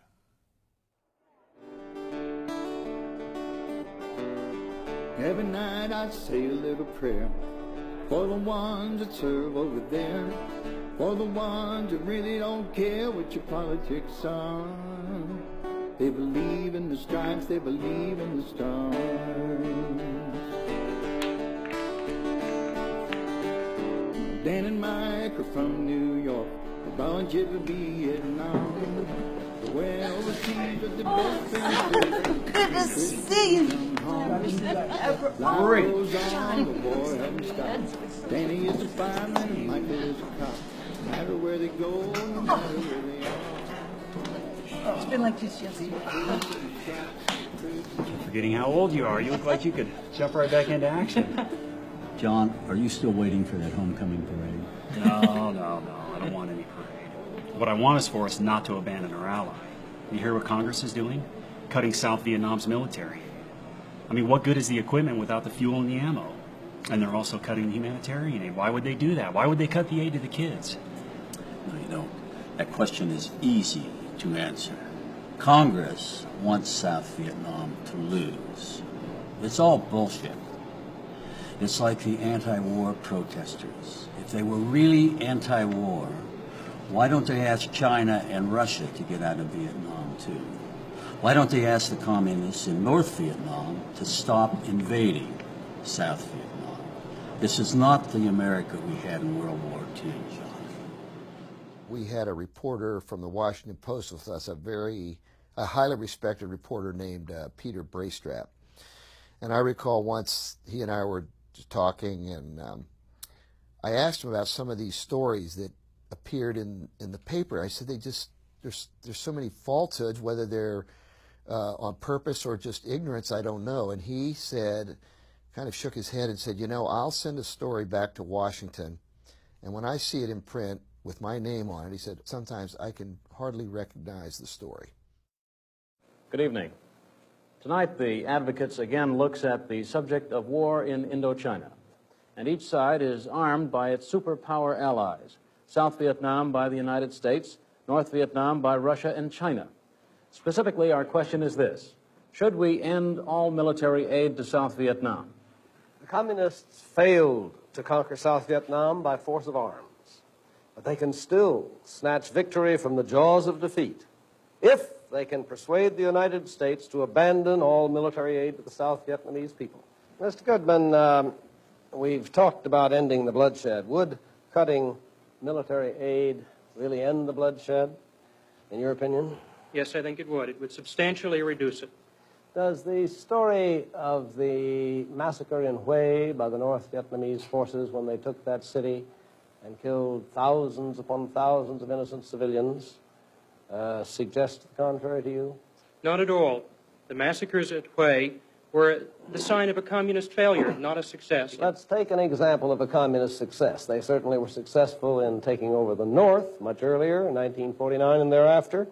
Every night I say a little prayer for the ones that serve over there, for the ones that really don't care what your politics are. They believe in the stripes, they believe in the stars. Dan and Mike are from New York, a bunch of Vietnam. Well, overseas with the best friends. Good to see you. Life goes on, the boy hasn't stopped. Danny is a fireman and Michael is a cop. No matter where they go, no matter where they are. It's been like this yesterday. Forgetting how old you are. You look like you could jump right back into action. John, are you still waiting for that homecoming parade? No. I don't want any parade. What I want is for us not to abandon our ally. You hear what Congress is doing? Cutting South Vietnam's military. I mean, what good is the equipment without the fuel and the ammo? And they're also cutting the humanitarian aid. Why would they do that? Why would they cut the aid to the kids? No, you don't. That question is easy to answer. Congress wants South Vietnam to lose. It's all bullshit. It's like the anti-war protesters. If they were really anti-war, why don't they ask China and Russia to get out of Vietnam too? Why don't they ask the communists in North Vietnam to stop invading South Vietnam? This is not the America we had in World War II, John. We had a reporter from the Washington Post with us, a highly respected reporter named Peter Braystrap. And I recall once he and I were talking, and I asked him about some of these stories that appeared in the paper. I said, there's so many falsehoods, whether they're on purpose or just ignorance, I don't know. And he said, kind of shook his head and said, I'll send a story back to Washington, and when I see it in print with my name on it, he said, sometimes I can hardly recognize the story. Good evening. Tonight, the Advocates again looks at the subject of war in Indochina, and each side is armed by its superpower allies. South Vietnam by the United States, North Vietnam by Russia and China. Specifically, our question is this: should we end all military aid to South Vietnam? The communists failed to conquer South Vietnam by force of arms, but they can still snatch victory from the jaws of defeat if they can persuade the United States to abandon all military aid to the South Vietnamese people. Mr. Goodman, we've talked about ending the bloodshed. Would cutting military aid really end the bloodshed, in your opinion? Yes, I think it would. It would substantially reduce it. Does the story of the massacre in Hue by the North Vietnamese forces when they took that city and killed thousands upon thousands of innocent civilians suggest the contrary to you? Not at all. The massacres at Hue were the sign of a communist failure, not a success. Let's take an example of a communist success. They certainly were successful in taking over the North much earlier, in 1949 and thereafter,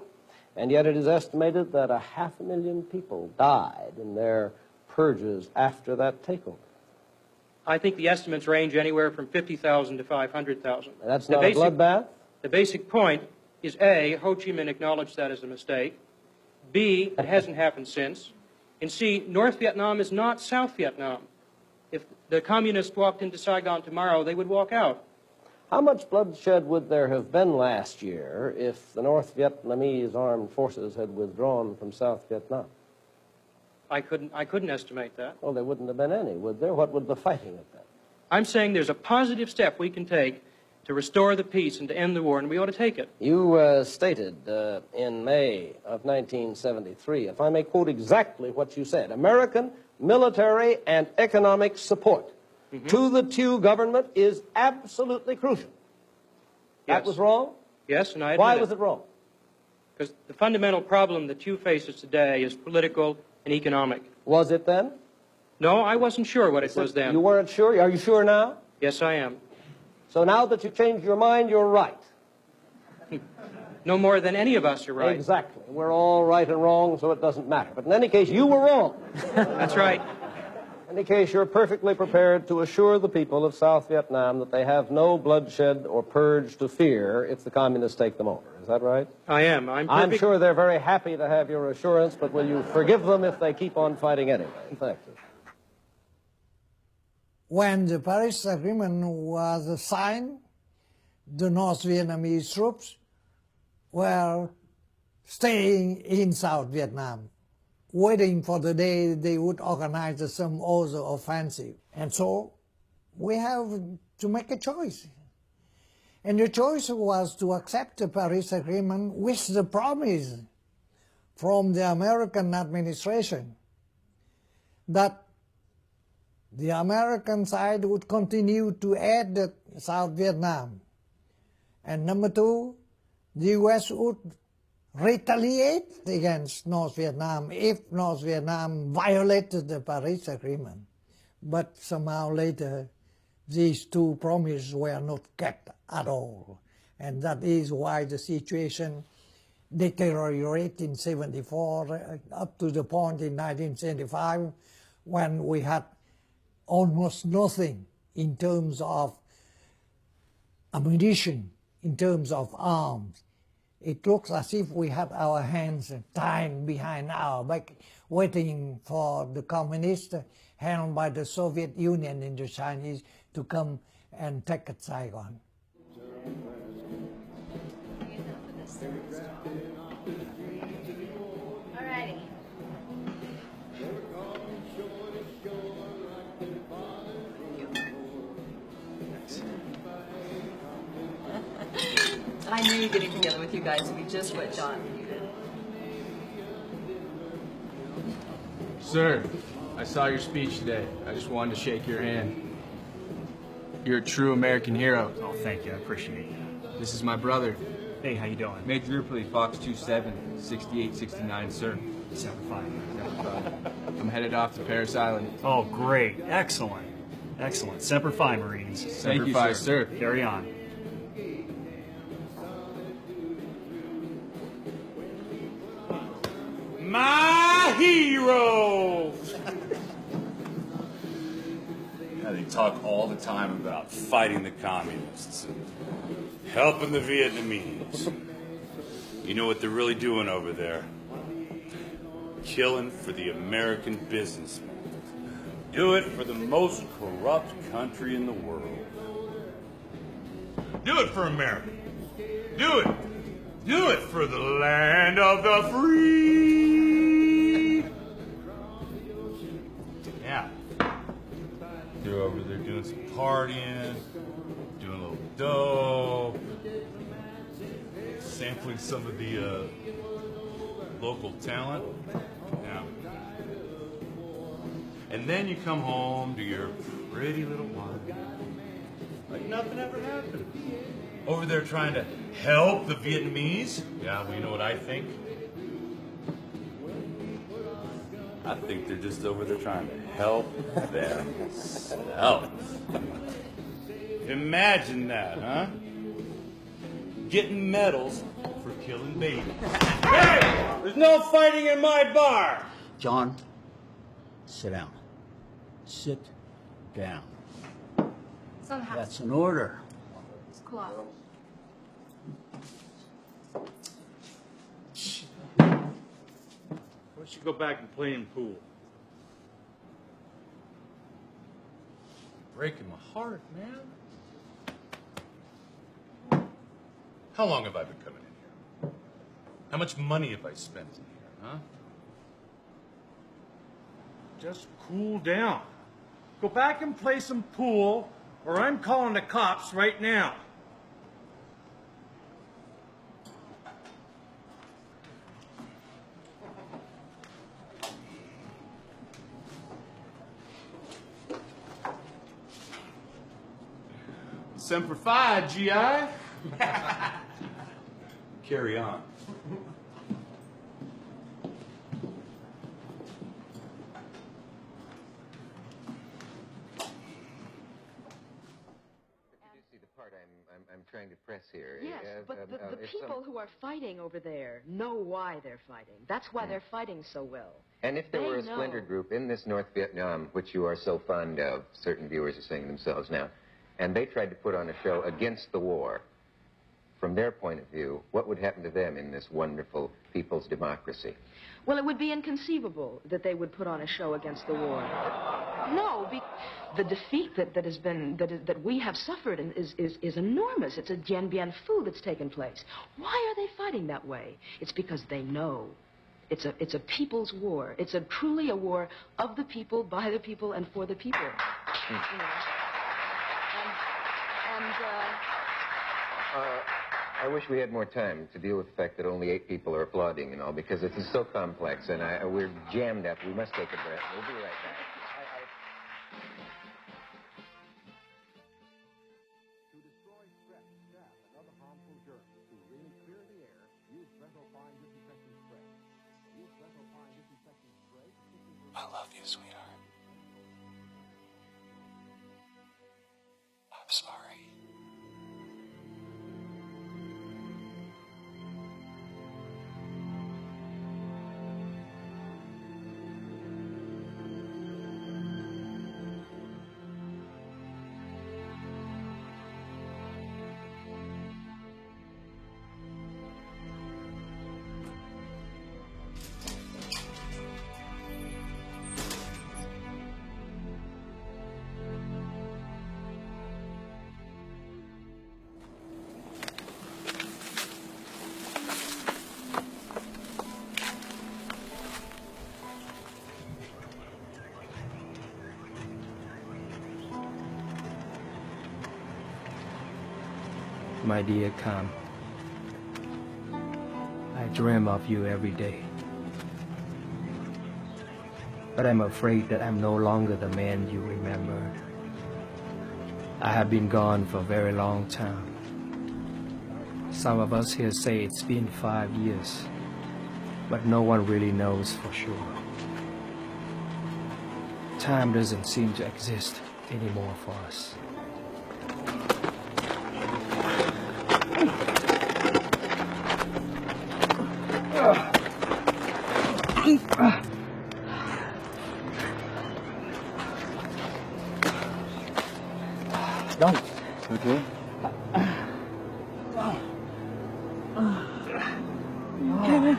and yet it is estimated that 500,000 people died in their purges after that takeover. I think the estimates range anywhere from 50,000 to 500,000. That's not a bloodbath? The basic point is, A, Ho Chi Minh acknowledged that as a mistake, B, it hasn't happened since, and C, North Vietnam is not South Vietnam. If the communists walked into Saigon tomorrow, they would walk out. How much bloodshed would there have been last year if the North Vietnamese armed forces had withdrawn from South Vietnam? I couldn't estimate that. Well, there wouldn't have been any, would there? What would the fighting have been? I'm saying there's a positive step we can take to restore the peace and to end the war, and we ought to take it. You stated in May of 1973, if I may quote exactly what you said, American military and economic support to the Thieu government is absolutely crucial. That was wrong? Yes, and I admit Why was it wrong? Because the fundamental problem that Thieu faces today is political and economic. Was it then? No, I wasn't sure what it was then. You weren't sure? Are you sure now? Yes, I am. So now that you've changed your mind, you're right. No more than any of us are right. Exactly. We're all right and wrong, so it doesn't matter. But in any case, you were wrong. That's right. In any case, you're perfectly prepared to assure the people of South Vietnam that they have no bloodshed or purge to fear if the communists take them over. Is that right? I am. I'm sure they're very happy to have your assurance, but will you forgive them if they keep on fighting anyway? Thank you. When the Paris Agreement was signed, the North Vietnamese troops were staying in South Vietnam, waiting for the day they would organize some other offensive. And so we have to make a choice. And the choice was to accept the Paris Agreement with the promise from the American administration that the American side would continue to aid South Vietnam. And number two, the U.S. would retaliate against North Vietnam if North Vietnam violated the Paris Agreement. But somehow later, these two promises were not kept at all. And that is why the situation deteriorated in 1974 up to the point in 1975 when we had almost nothing in terms of ammunition, in terms of arms. It looks as if we had our hands tied behind our back, waiting for the communists held by the Soviet Union and the Chinese to come and take Saigon. Alrighty. I knew getting together with you guys would be just what John needed. Sir, I saw your speech today. I just wanted to shake your hand. You're a true American hero. Oh, thank you. I appreciate it. This is my brother. Hey, how you doing? Major Ripley, Fox 27, 6869, sir. 75. I'm headed off to Paris Island. Oh, great. Excellent. Excellent. Semper Fi, Marines. Semper Fi, sir. Carry on. My heroes! Now, they talk all the time about fighting the communists and helping the Vietnamese. You know what they're really doing over there? Killing for the American businessman. Do it for the most corrupt country in the world. Do it for America. Do it. Do it for the land of the free. Yeah. They're over there doing some partying, doing a little dope, sampling some of the local talent. Yeah. And then you come home to your pretty little wife, like nothing ever happened. Over there trying to help the Vietnamese. Yeah, well, you know what I think? I think they're just over there trying to help themselves. Imagine that, huh? Getting medals for killing babies. Hey! There's no fighting in my bar! John, sit down. Sit down. Somehow. That's an order. It's cool. Why don't you go back and play in pool? Breaking my heart, man. How long have I been coming in here? How much money have I spent in here, huh? Just cool down. Go back and play some pool or I'm calling the cops right now. Semper Fi, GI. Carry on. I'm trying to press here. Yes, but the people who are fighting over there know why they're fighting. That's why they're fighting so well. And if there They were a know. splinter group in this North Vietnam, which you are so fond of, certain viewers are saying themselves now, and they tried to put on a show against the war, from their point of view, what would happen to them in this wonderful people's democracy? Well, it would be inconceivable that they would put on a show against the war. No, the defeat that we have suffered is enormous. It's a Dien Bien Phu that's taken place. Why are they fighting that way? It's because they know it's a people's war. It's truly a war of the people, by the people, and for the people. You know? I wish we had more time to deal with the fact that only 8 people are applauding and all, because it is so complex, and we're jammed up. We must take a breath. We'll be right back. I love you, sweetheart. I'm sorry. My dear Cam, I dream of you every day. But I'm afraid that I'm no longer the man you remember. I have been gone for a very long time. Some of us here say it's been 5 years, but no one really knows for sure. Time doesn't seem to exist anymore for us. Don't. Okay. Kevin.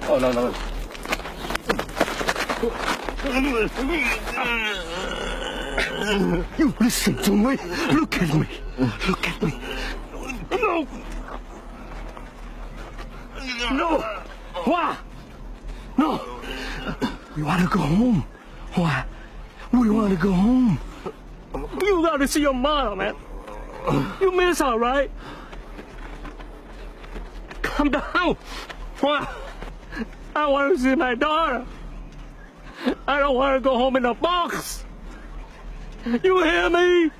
Oh, no, no. You listen to me. Look at me. Look at me. No. No. Why? No. We want to go home. Why? We want to go home. You got to see your mother, man. You miss her, right? Calm down. Why? I want to see my daughter. I don't want to go home in a box. You hear me?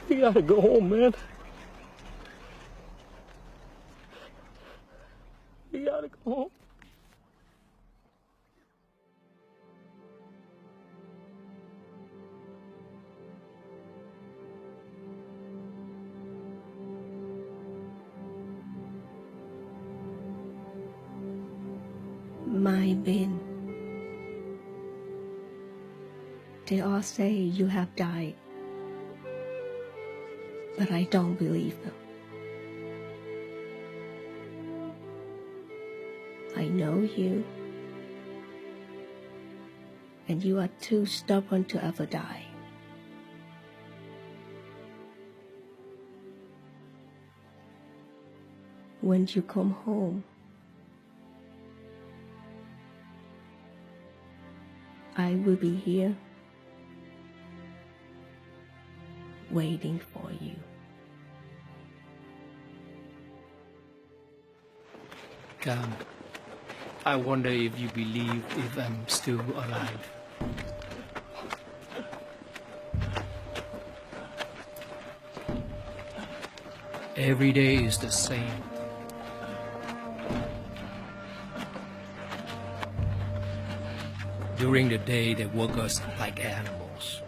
You gotta go home, man. You gotta go home. My Ben, they all say you have died, but I don't believe them. I know you and you are too stubborn to ever die. When you come home, I will be here waiting for you. Cam, I wonder if you believe if I'm still alive. Every day is the same. During the day, they work us like animals.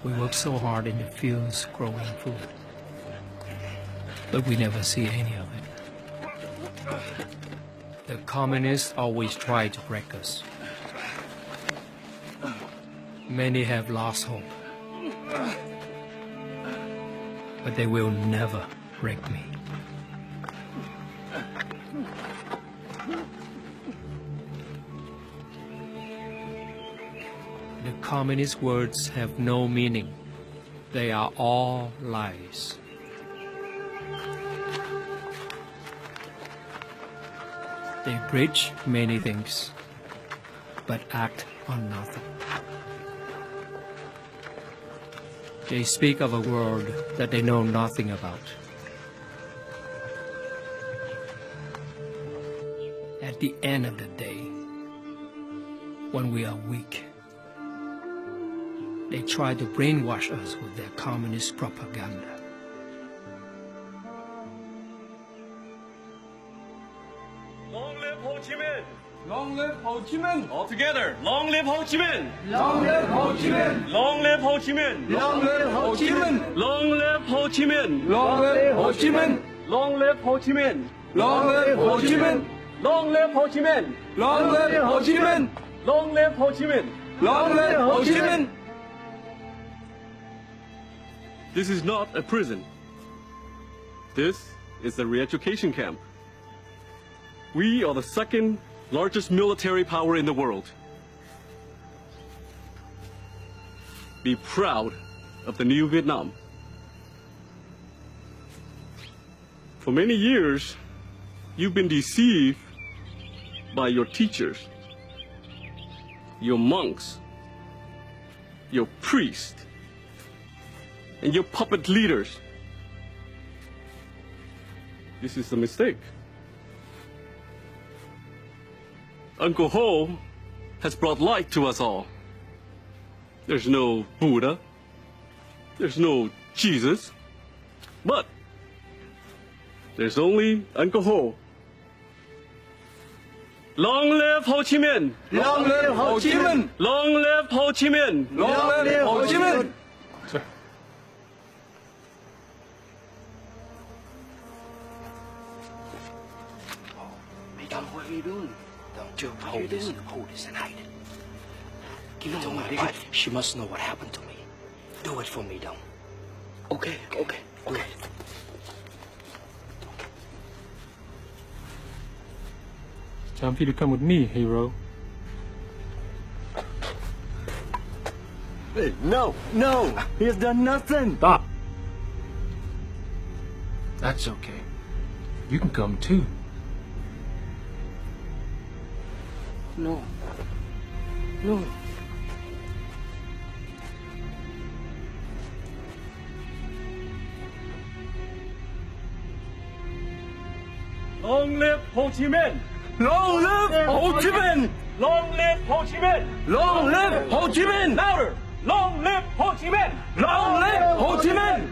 We work so hard in the fields growing food, but we never see any of it. The communists always try to break us. Many have lost hope, but they will never break me. The communist words have no meaning. They are all lies. They preach many things, but act on nothing. They speak of a world that they know nothing about. At the end of the day, when we are weak, they try to brainwash us with their communist propaganda. Long live Ho Chi Minh! Long live Ho Chi Minh! All together! Long live Ho Chi Minh! Long live Ho Chi Minh! Long live Ho Chi Minh! Long live Ho Chi Minh! Long live Ho Chi Minh! Long live Ho Chi Minh! Long live Ho Chi Minh! Long live Ho Chi Minh! Long live Ho Chi Minh! Long live Ho Chi Minh! Long live Ho Chi Minh! Long live Ho Chi Minh! This is not a prison. This is a re-education camp. We are the second largest military power in the world. Be proud of the new Vietnam. For many years, you've been deceived by your teachers, your monks, your priests, and your puppet leaders. This is a mistake. Uncle Ho has brought light to us all. There's no Buddha, there's no Jesus, but there's only Uncle Ho. Long live Ho Chi Minh! Long live Ho Chi Minh! Long live Ho Chi Minh! Long live Ho Chi Minh! Sir. Madam, what are you doing? Don't you hold this and hide it. Give it to me. She must know what happened to me. Do it for me, Dom. Okay. Time for you to come with me, hero. Hey, no! He has done nothing! Stop! That's okay. You can come too. No. Long live Ho Chi Minh! Long live Ho Chi Minh! Long live Ho Chi Minh! Long live Ho Chi Minh! Louder! Long live Ho Chi Minh! Long live Ho Chi Minh!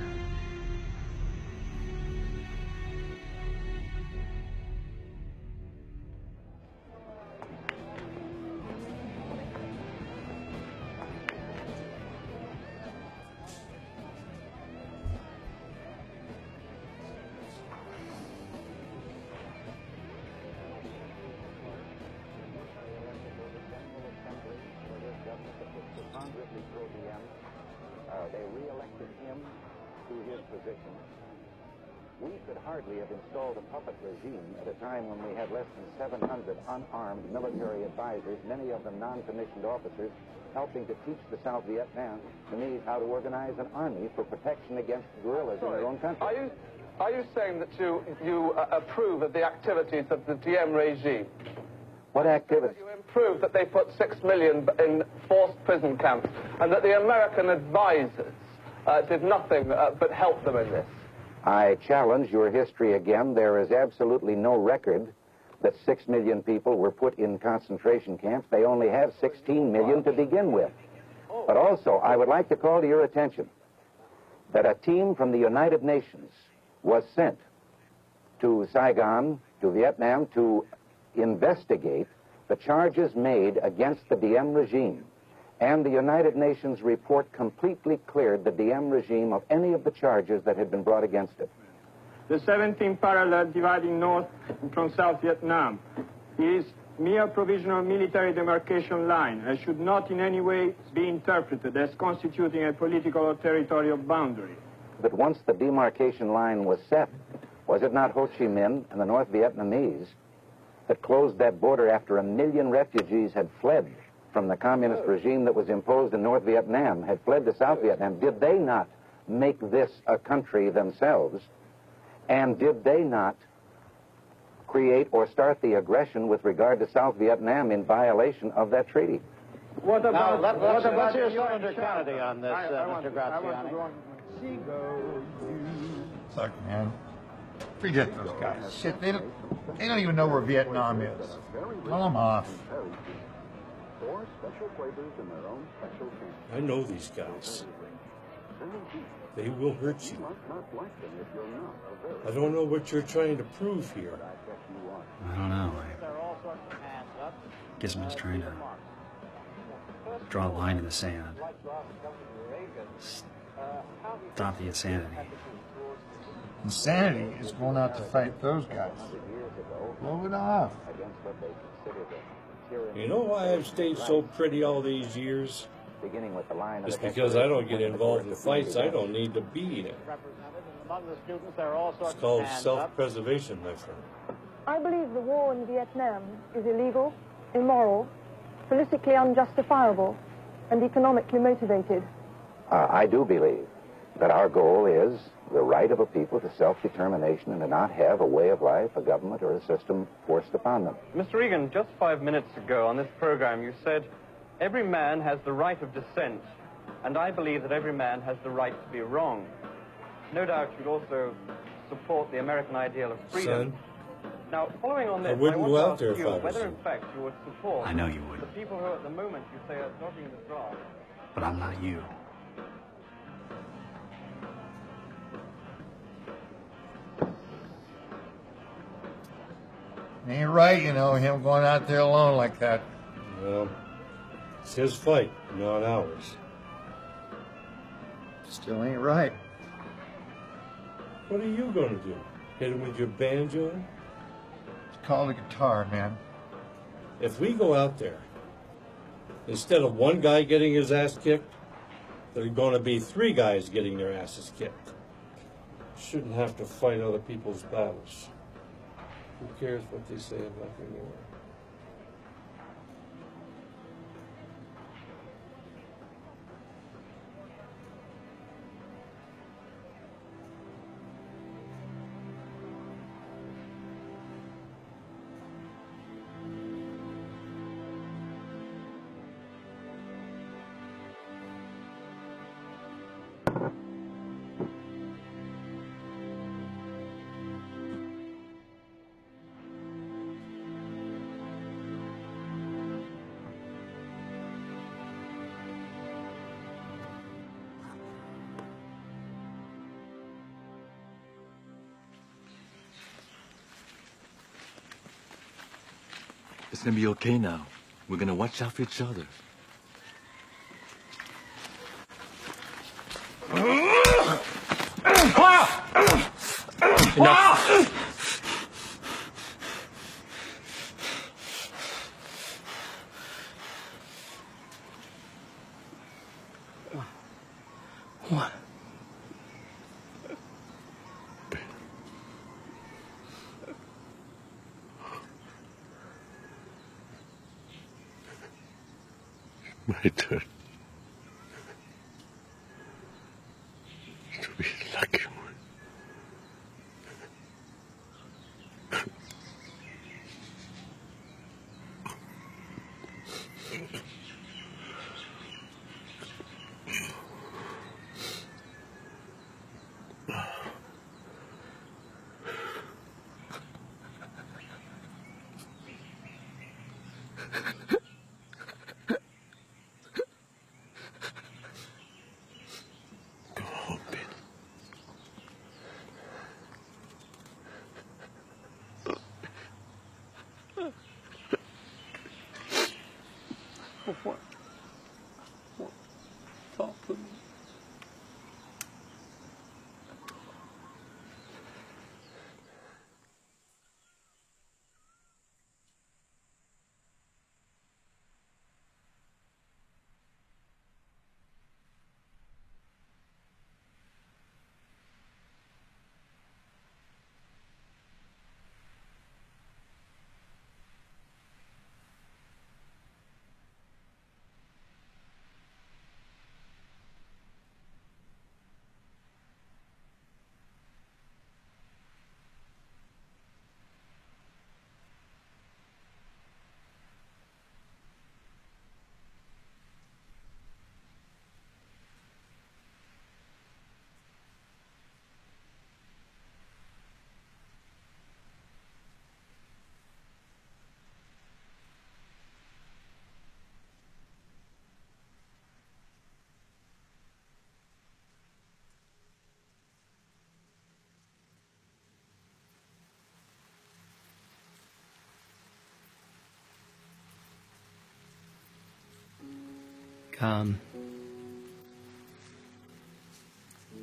They re-elected him to his position. We could hardly have installed a puppet regime at a time when we had less than 700 unarmed military advisors, many of them non-commissioned officers, helping to teach the South Vietnamese how to organize an army for protection against guerrillas in their own country. Are you saying that you approve of the activities of the Diem regime? What activities? You approve that they put 6 million in forced prison camps and that the American advisors did nothing but help them in this? I challenge your history again. There is absolutely no record that 6 million people were put in concentration camps. They only have 16 million to begin with. But also, I would like to call to your attention that a team from the United Nations was sent to Saigon, to Vietnam, to investigate the charges made against the Diem regime. And the United Nations report completely cleared the Diem regime of any of the charges that had been brought against it. The 17th parallel dividing North from South Vietnam is mere provisional military demarcation line and should not in any way be interpreted as constituting a political or territorial boundary. But once the demarcation line was set, was it not Ho Chi Minh and the North Vietnamese that closed that border after 1 million refugees had fled from the communist regime that was imposed in North Vietnam, had fled to South Vietnam? Did they not make this a country themselves? And did they not create or start the aggression with regard to South Vietnam in violation of that treaty? What about... Let's hear Senator Kennedy on this, Mr. Graziani. Look, man, forget those guys. Shit, they don't even know where Vietnam is. Tell them off. I know these guys. They will hurt you. I don't know what you're trying to prove here. I don't know. I guess I'm just trying to draw a line in the sand. Stop the insanity. Insanity is going out to fight those guys. Blow it off. You know why I've stayed so pretty all these years? Beginning with the line It's because I don't get involved in fights I don't need to be in. It's called self-preservation, my friend. I believe the war in Vietnam is illegal, immoral, politically unjustifiable, and economically motivated. I do believe that our goal is the right of a people to self-determination and to not have a way of life, a government, or a system forced upon them. Mr. Reagan, just 5 minutes ago on this program you said, every man has the right of dissent, and I believe that every man has the right to be wrong. No doubt you'd also support the American ideal of freedom. Son, now, following on this, I wouldn't go out there to if ask I you was whether you. in fact you would support I know you would. the people who at the moment you say are dodging the draft. But I'm not you. Ain't right, you know, him going out there alone like that. Well, it's his fight, not ours. Still ain't right. What are you going to do? Hit him with your banjo? It's called a guitar, man. If we go out there, instead of one guy getting his ass kicked, there are going to be 3 guys getting their asses kicked. Shouldn't have to fight other people's battles. Who cares what they say about the war? It's gonna be okay now. We're gonna watch out for each other. Enough. What? my turn to be the lucky one. Talk to me.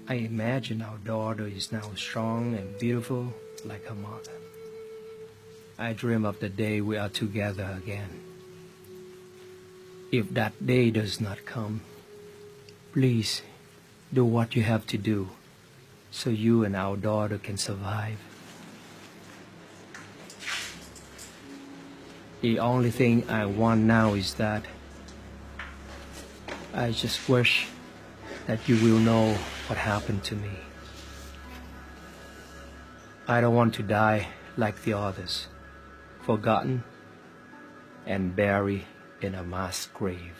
I imagine our daughter is now strong and beautiful like her mother. I dream of the day we are together again. If that day does not come, please do what you have to do so you and our daughter can survive. The only thing I want now is that I just wish that you will know what happened to me. I don't want to die like the others, forgotten and buried in a mass grave.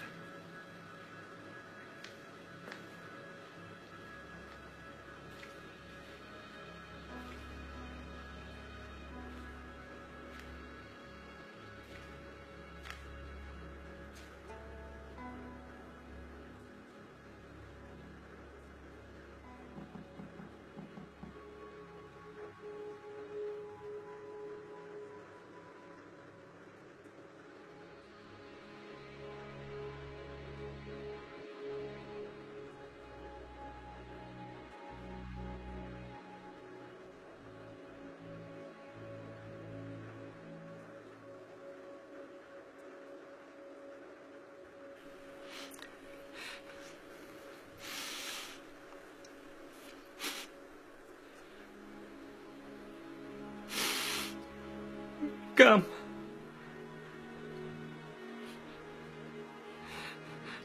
Come.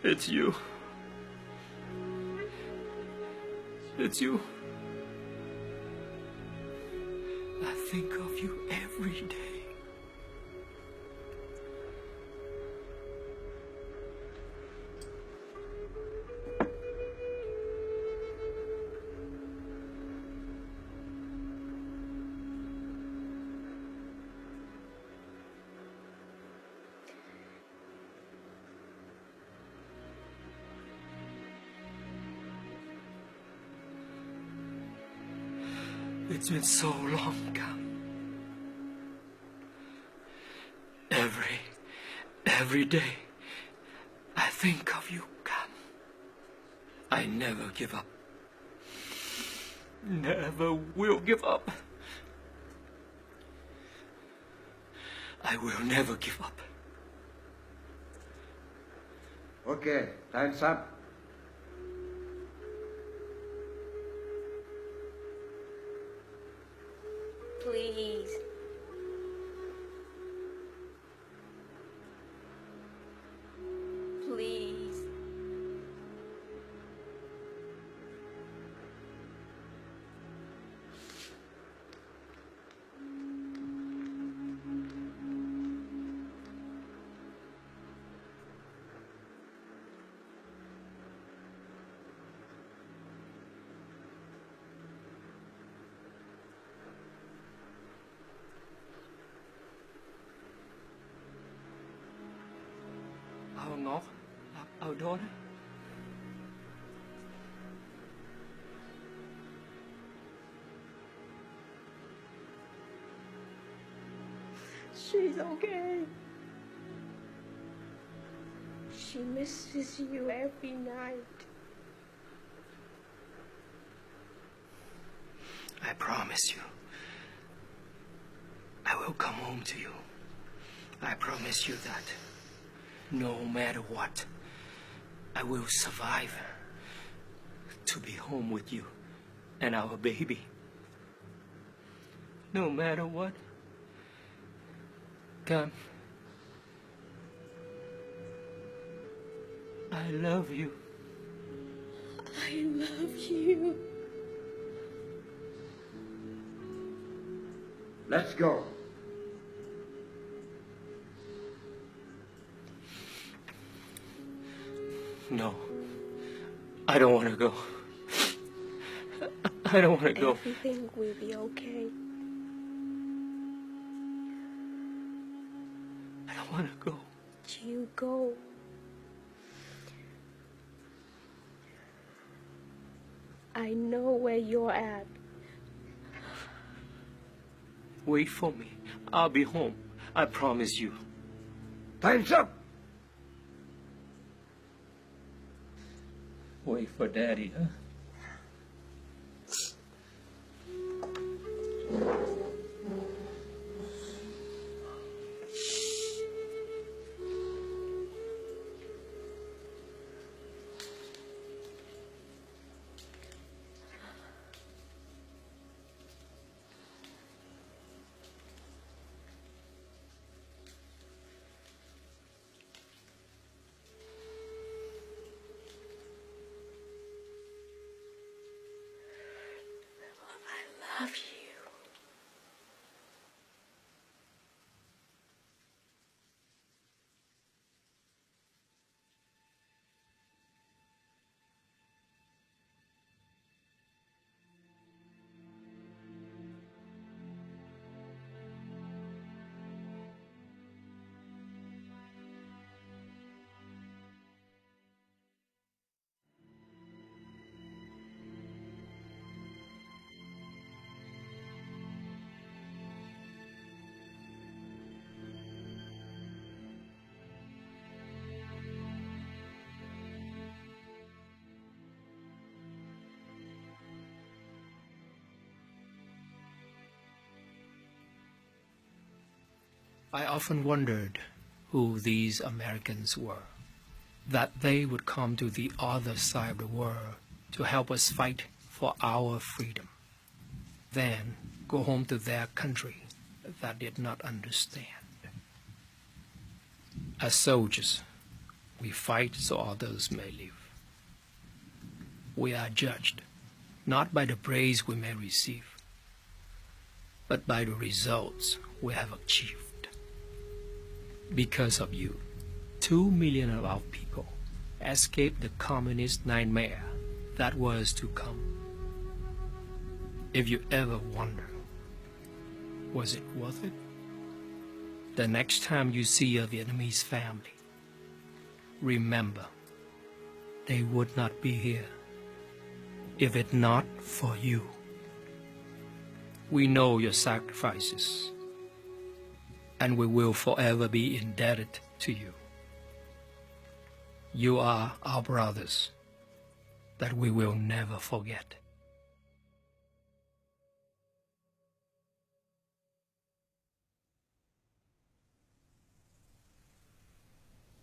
It's you. It's you. I think of you every day. It's been so long, Cam. Every day, I think of you, Cam. I never give up. Never will give up. I will never give up. Okay, time's up. Please. Please. daughter? She's okay. She misses you every night. I promise you, I will come home to you. I promise you that no matter what, I will survive to be home with you and our baby. No matter what. Come. I love you. I love you. Let's go. No. I don't want to go. I don't want to go. Everything will be okay. I don't want to go. You go. I know where you're at. Wait for me. I'll be home. I promise you. Time's up. Wait for Daddy, huh? I love you. I often wondered who these Americans were, that they would come to the other side of the world to help us fight for our freedom, then go home to their country that did not understand. As soldiers, we fight so others may live. We are judged not by the praise we may receive, but by the results we have achieved. Because of you, 2 million of our people escaped the communist nightmare that was to come. If you ever wonder, was it worth it? The next time you see a Vietnamese family, remember, they would not be here if it not for you. We know your sacrifices, and we will forever be indebted to you. You are our brothers that we will never forget.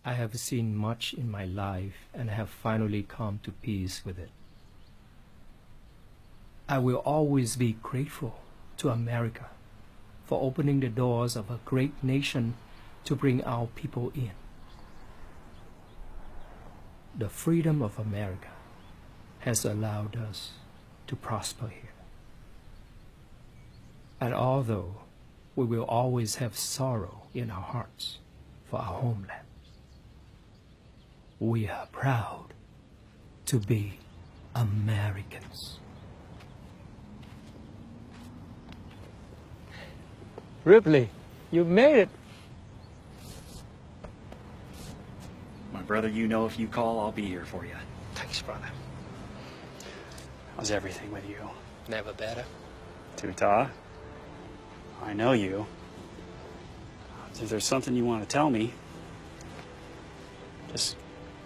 I have seen much in my life and have finally come to peace with it. I will always be grateful to America for opening the doors of a great nation to bring our people in. The freedom of America has allowed us to prosper here. And although we will always have sorrow in our hearts for our homeland, we are proud to be Americans. Ripley, you made it. My Brother, you know if you call, I'll be here for you. Thanks, brother. How's everything with you? Never better. Tuta, I know you. If there's something you want to tell me, just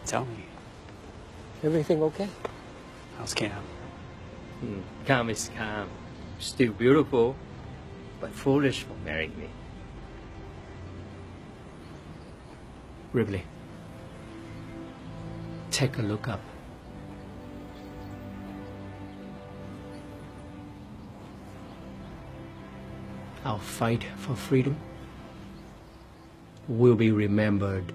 tell me. Everything okay? How's Cam? Cam is calm. Still beautiful, but foolish for marrying me. Ripley, take a look up. Our fight for freedom will be remembered.